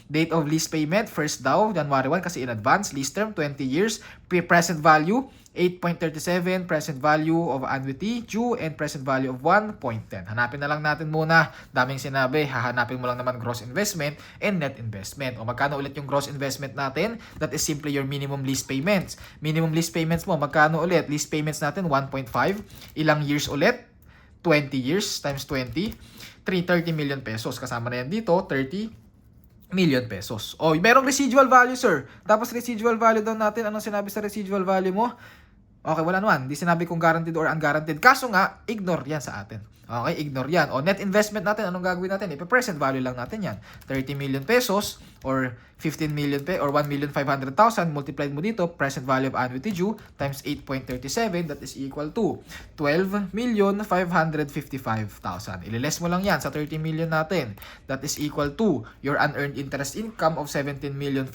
Date of lease payment, first daw, January 1 kasi in advance. Lease term, 20 years. Present value, 8.37, present value of annuity due, and present value of 1.10. Hanapin na lang natin muna. Daming sinabi, hahanapin mo lang naman gross investment and net investment. Magkano ulit yung gross investment natin? That is simply your minimum lease payments. Minimum lease payments mo, magkano ulit? Lease payments natin, 1.5. Ilang years ulit? 20 years times 20. 330 million pesos. Kasama na yan dito, 30 million pesos. Merong residual value, sir. Tapos residual value daw natin. Anong sinabi sa residual value mo? Okay, wala naman. Di sinabi kung guaranteed or unguaranteed. Kaso nga, ignore yan sa atin. Okay, ignore yan. Net investment natin, anong gagawin natin? Present value lang natin yan. 30 million pesos or 15 million or 1,500,000 multiplied mo dito, present value of annuity due times 8.37, that is equal to 12,555,000. Ililess mo lang yan sa 30 million natin. That is equal to your unearned interest income of 17,445,000.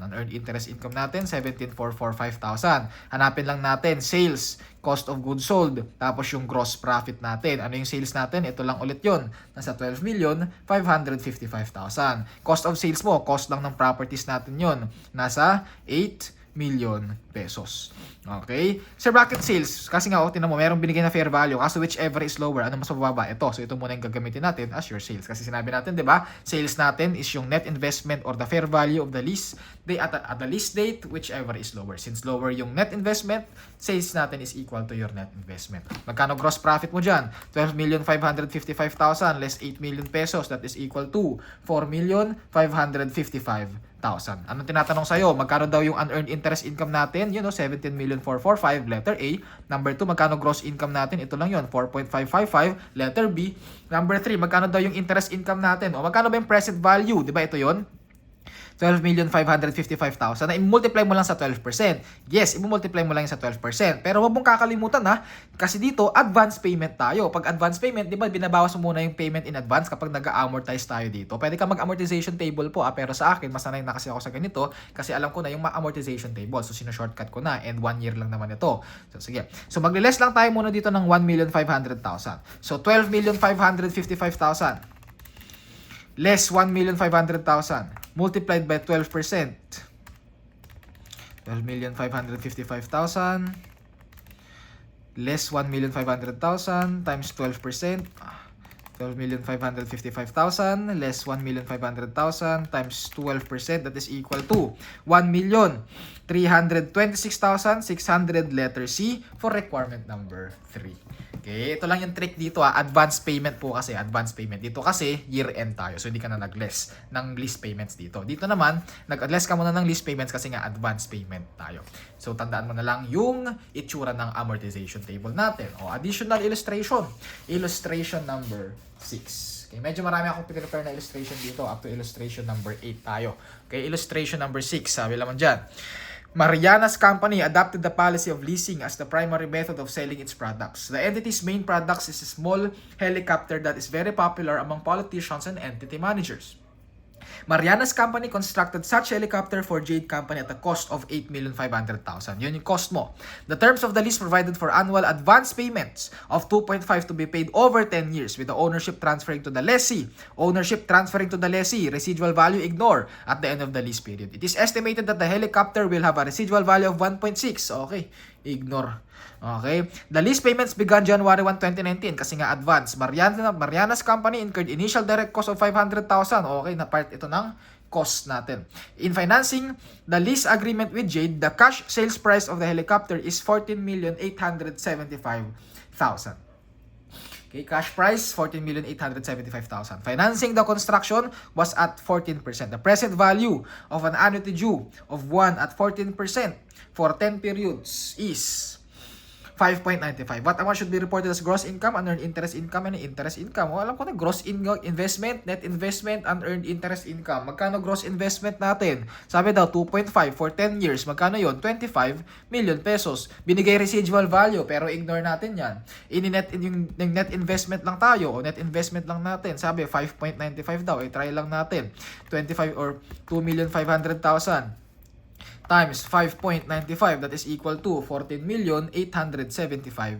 Unearned interest income natin, 17,445,000. Hanapin lang natin sales, cost of goods sold, tapos yung gross profit natin. Ano yung sales natin? Ito lang ulit yun. Nasa 12,555,000. Cost of sales mo, cost lang ng properties natin yun. Nasa 8 million pesos. Okay? Sa bracket sales, kasi nga, tinan mo, merong binigay na fair value. Kaso whichever is lower, ano mas mababa? Ito. So, ito muna yung gagamitin natin as your sales. Kasi sinabi natin, di ba? Sales natin is yung net investment or the fair value of the lease at the lease date, whichever is lower. Since lower yung net investment, sales natin is equal to your net investment. Magkano gross profit mo dyan? 12,555,000 less 8 million pesos. That is equal to 4,555,000. Anong tinatanong sa'yo? Magkano daw yung unearned interest income natin? 17,445,000, letter A. Number 2, magkano gross income natin? Ito lang yun, 4.555, letter B. Number 3, magkano daw yung interest income natin? Magkano ba yung present value? Diba ito yon? 12,555,000 na i-multiply mo lang sa 12%. Yes, i-multiply mo lang sa 12%. Pero huwag mong kakalimutan kasi dito, advance payment tayo. Pag advance payment, di ba, binabawas mo muna yung payment in advance kapag nag-amortize tayo dito. Pwede ka mag-amortization table po, pero sa akin, mas sanay na kasi ako sa ganito kasi alam ko na yung amortization table. So, sino-shortcut ko na and 1 year lang naman ito. So, sige. So, magli-less lang tayo muna dito ng 1,500,000. So, 12,555,000 less 1,500,000 multiplied by 12%. 12,555,000 less 1,500,000 times 12%. 12,555,000 less 1,500,000 times 12%, that is equal to 1,326,600, letter C for requirement number 3. Okay, ito lang yung trick dito advance payment po kasi, advance payment. Dito kasi year-end tayo, so hindi ka na nag-less ng lease payments dito. Dito naman, nag-less ka muna ng lease payments kasi nga advance payment tayo. So tandaan mo na lang yung itsura ng amortization table natin. Additional illustration. Illustration number 6. Okay, medyo marami akong pinrepare na illustration dito up to illustration number 8 tayo. Okay, illustration number 6, sabi naman dyan. Mariana's company adopted the policy of leasing as the primary method of selling its products. The entity's main products is a small helicopter that is very popular among politicians and entity managers. Mariana's company constructed such helicopter for Jade Company at a cost of 8,500,000. Yun yung cost mo. The terms of the lease provided for annual advance payments of 2.5 to be paid over 10 years with the ownership transferring to the lessee. Ownership transferring to the lessee, residual value ignore at the end of the lease period. It is estimated that the helicopter will have a residual value of 1.6. Okay, ignore. Okay, the lease payments began January 1, 2019 kasi nga advance. Mariana's company incurred initial direct cost of 500,000. Okay, na part ito ng cost natin. In financing the lease agreement with Jade, the cash sales price of the helicopter is 14,875,000. Okay, cash price 14,875,000. Financing the construction was at 14%. The present value of an annuity due of 1 at 14% for 10 periods is 5.95. What amount should be reported as gross income, unearned interest income, and interest income? Alam ko na, gross investment, net investment, unearned interest income. Magkano gross investment natin? Sabi daw, 2.5 for 10 years. Magkano yon? 25 million pesos. Binigay residual value, pero ignore natin yan. Yung net investment lang tayo, o net investment lang natin. Sabi, 5.95 daw. Try lang natin. 25 or 2,500,000. Times 5.95, that is equal to 14,875,000.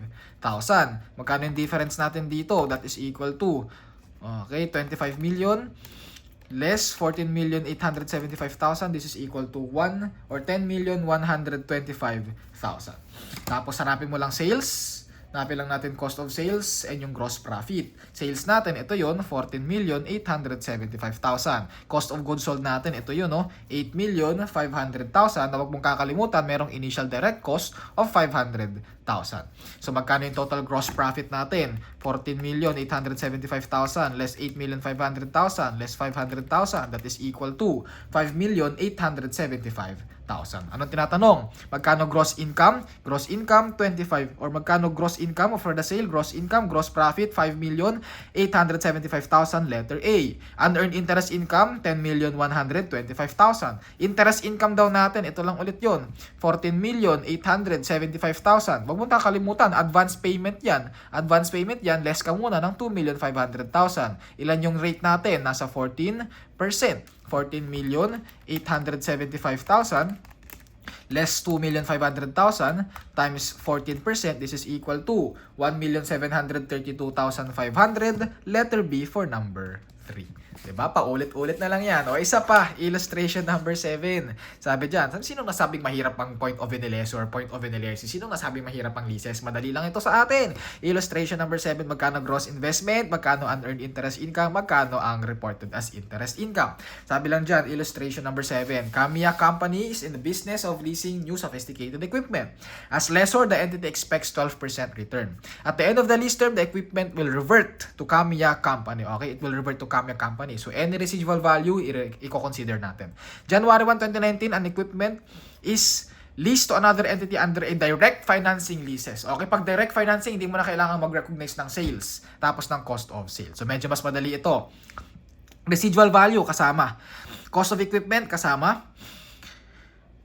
Magkano yung difference natin dito? That is equal to, okay, 25 million less 14,875,000. This is equal to 1 or 10,125,000. Tapos hanapin mo lang sales. Hanapin lang natin cost of sales and yung gross profit. Sales natin, ito yon 14,875,000. Cost of goods sold natin, ito yun, no? 8,500,000. Na wag mong kakalimutan, merong initial direct cost of 500,000. So magkano yung total gross profit natin? 14,875,000 less 8,500,000 less 500,000. That is equal to 5,875,000. Anong tinatanong? Magkano gross income? Gross income, 25. Or magkano gross income for the sale? Gross income, gross profit, 5,875,000, letter A. Unearned interest income, 10,125,000. Interest income daw natin, ito lang ulit yun, 14,875,000. Huwag mo kakalimutan, advance payment yan. Advance payment yan, less ka muna ng 2,500,000. Ilan yung rate natin? Nasa 14%. 14,875,000 less 2,500,000 times 14%, this is equal to 1,732,500, letter B for number 3. Diba? Paulit-ulit na lang yan. O isa pa, illustration number 7. Sabi dyan, sinong nasabing mahirap ang point of analysis or point of analysis? Sinong nasabing mahirap ang leases? Madali lang ito sa atin. Illustration number 7, magkano gross investment, magkano unearned interest income, magkano ang reported as interest income. Sabi lang dyan, illustration number 7, Kamiya Company is in the business of leasing new sophisticated equipment. As lessor, the entity expects 12% return. At the end of the lease term, the equipment will revert to Kamiya Company. Okay, it will revert to Kamiya Company. So, any residual value, i-consider natin. January 1, 2019, an equipment is leased to another entity under a direct financing leases. Okay, pag direct financing, hindi mo na kailangan mag-recognize ng sales, tapos ng cost of sales. So, medyo mas madali ito. Residual value, kasama. Cost of equipment, kasama.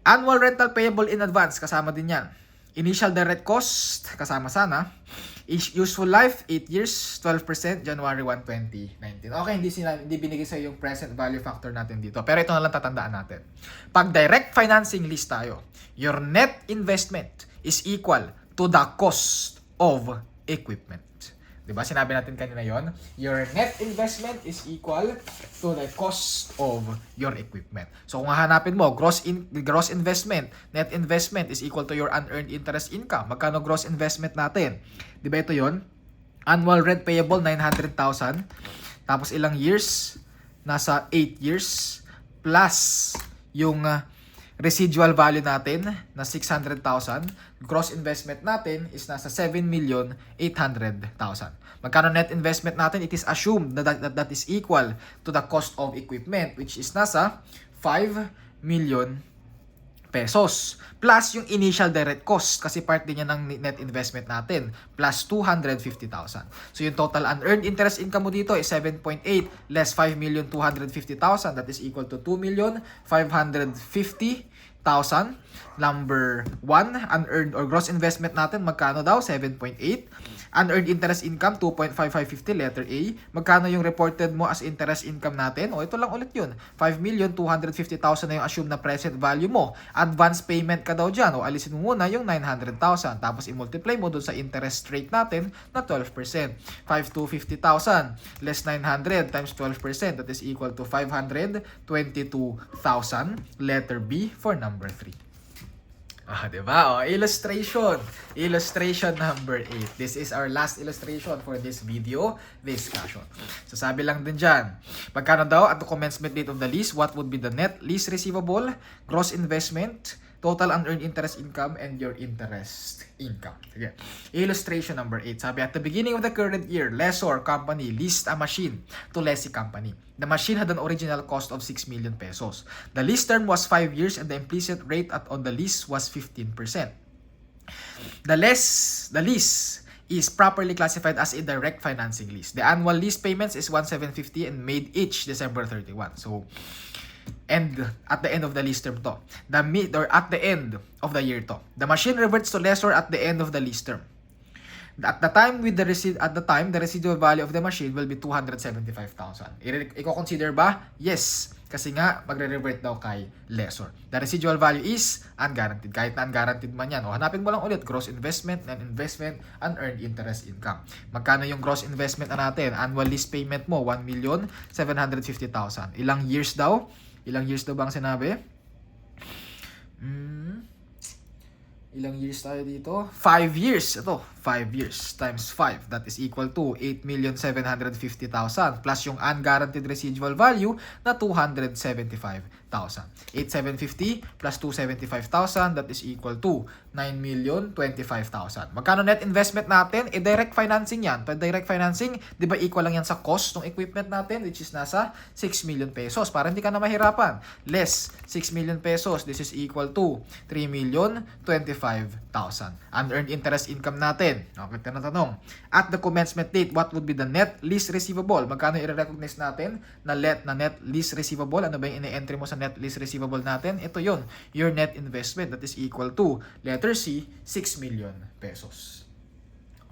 Annual rental payable in advance, kasama din yan. Initial direct cost, kasama sana. Useful life, 8 years, 12%, January 1, 2019. Okay, hindi binigay sa yung present value factor natin dito. Pero ito na lang tatandaan natin. Pag direct financing lease tayo, your net investment is equal to the cost of equipment. Diba? Sinabi natin kanina yon. Your net investment is equal to the cost of your equipment. So kung hahanapin mo, gross investment, net investment is equal to your unearned interest income. Magkano gross investment natin? Diba ito yon? Annual rent payable, 900,000. Tapos ilang years? Nasa 8 years. Plus yung residual value natin na 600,000. Gross investment natin is nasa 7,800,000. Magkano net investment natin? It is assumed that is equal to the cost of equipment, which is nasa 5 million pesos. Plus yung initial direct cost kasi part din yan ng net investment natin. Plus 250,000. So yung total unearned interest income mo dito is 7.8 less 5,250,000. That is equal to 2,550,000. Number 1, unearned or gross investment natin, magkano daw? 7.8. Unearned interest income, 2.5550, letter A. Magkano yung reported mo as interest income natin? O, ito lang ulit yun. 5,250,000 na yung assume na present value mo. Advance payment ka daw dyan. O, alisin mo muna yung 900,000. Tapos, i-multiply mo dun sa interest rate natin na 12%. 5,250,000 less 900 times 12%. That is equal to 522,000. Letter B for number 3. Diba? Illustration. Illustration number 8. This is our last illustration for this video discussion. So, sabi lang din dyan, magkano daw at the commencement date of the lease, what would be the net lease receivable, gross investment, total unearned interest income, and your interest income. Sige. Illustration number 8. Sabi, at the beginning of the current year, lessor company leased a machine to lessee company. The machine had an original cost of 6 million pesos. The lease term was 5 years and the implicit rate on the lease was 15%. The lease is properly classified as a direct financing lease. The annual lease payments is 1,750 and made each December 31. So, and at the end of the lease term to. At the end of the year to. The machine reverts to lessor at the end of the lease term. At the time, the residual value of the machine will be 275,000. Iko-consider ba? Yes. Kasi nga, magre-revert daw kay lessor. The residual value is unguaranteed. Kahit na unguaranteed man yan. O, hanapin mo lang ulit. Gross investment, non-investment, unearned interest income. Magkano yung gross investment na natin? Annual lease payment mo, 1,750,000. Ilang years daw? Ilang years daw ba ang sinabi? Ilang years tayo dito? 5 years. Ito, 5 years times 5. That is equal to 8,750,000 plus yung unguaranteed residual value na 275,000. 8,750 plus 275,000, that is equal to 9,025,000. Magkano net investment natin? Direct financing yan. Pag direct financing, di ba equal lang yan sa cost ng equipment natin, which is nasa 6 million pesos. Para hindi ka na mahirapan. Less 6 million pesos, this is equal to 3,025,000. Unearned interest income natin. Okay, tinatanong. At the commencement date, what would be the net lease receivable? Magkano i-recognize natin na net lease receivable? Ano ba yung ine-entry mo sa net lease receivable natin? Ito yon, your net investment, that is equal to letter C, 6 million pesos.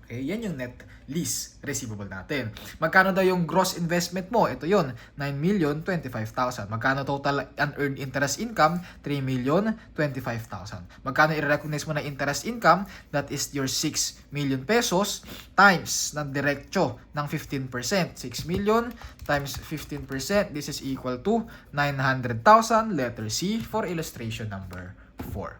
Okay, yan yung net lease receivable natin. Magkano daw yung gross investment mo? Ito yun, 9,025,000. Magkano total unearned interest income? 3,025,000. Magkano i-recognize mo na interest income? That is your 6 million pesos times ng diretso ng 15%. 6 million times 15%, this is equal to 900,000. Letter C for illustration number 4.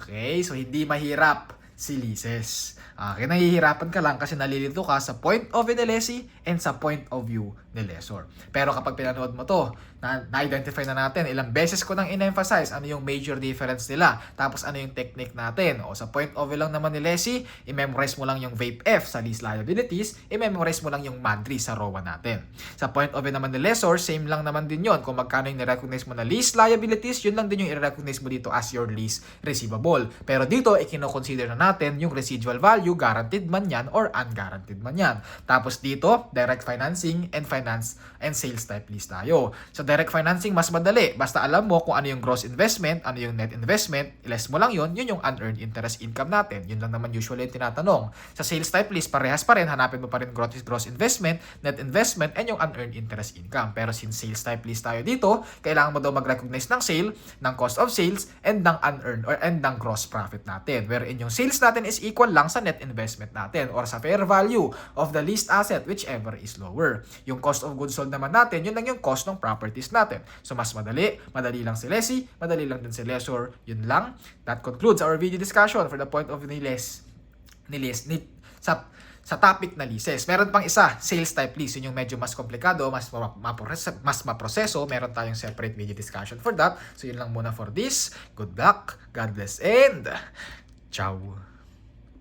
Okay, so hindi mahirap si leases. Okay, nahihirapan ka lang kasi nalilito ka sa point of view ni lessee and sa point of view ni lessor. Pero kapag pinanood mo to, na-identify na natin, ilang beses ko nang in-emphasize ano yung major difference nila, tapos ano yung technique natin. O sa point of view lang naman ni lessee, i-memorize mo lang yung VAPE F sa lease liabilities, i-memorize mo lang yung MANDRI sa ROA natin. Sa point of view naman ni lessor, same lang naman din yon. Kung magkano yung ni-recognize mo na lease liabilities, yun lang din yung i-recognize mo dito as your lease receivable. Pero dito, ikino-consider na natin yung residual value, guaranteed man yan or unguaranteed man yan. Tapos dito, direct financing and finance and sales type lease tayo. So direct financing, mas madali. Basta alam mo kung ano yung gross investment, ano yung net investment, less mo lang yun yung unearned interest income natin. Yun lang naman usually yung tinatanong. Sa sales type lease, parehas pa rin, hanapin mo pa rin gross investment, net investment, and yung unearned interest income. Pero since sales type lease tayo dito, kailangan mo daw mag-recognize ng sale, ng cost of sales, and ng unearned or and ng gross profit natin. Wherein yung sales natin is equal lang sa net investment natin or sa fair value of the leased asset, whichever is lower. Yung cost of goods sold naman natin, yun lang yung cost ng properties natin. So mas madali lang si lessee, madali lang din si lessor. Yun lang. That concludes our video discussion for the point of view sa topic na leases. Meron pang isa, sales type lease. Yun yung medyo mas komplikado, mas maproseso. Meron tayong separate video discussion for that. So yun lang muna for this. Good luck, God bless, and ciao!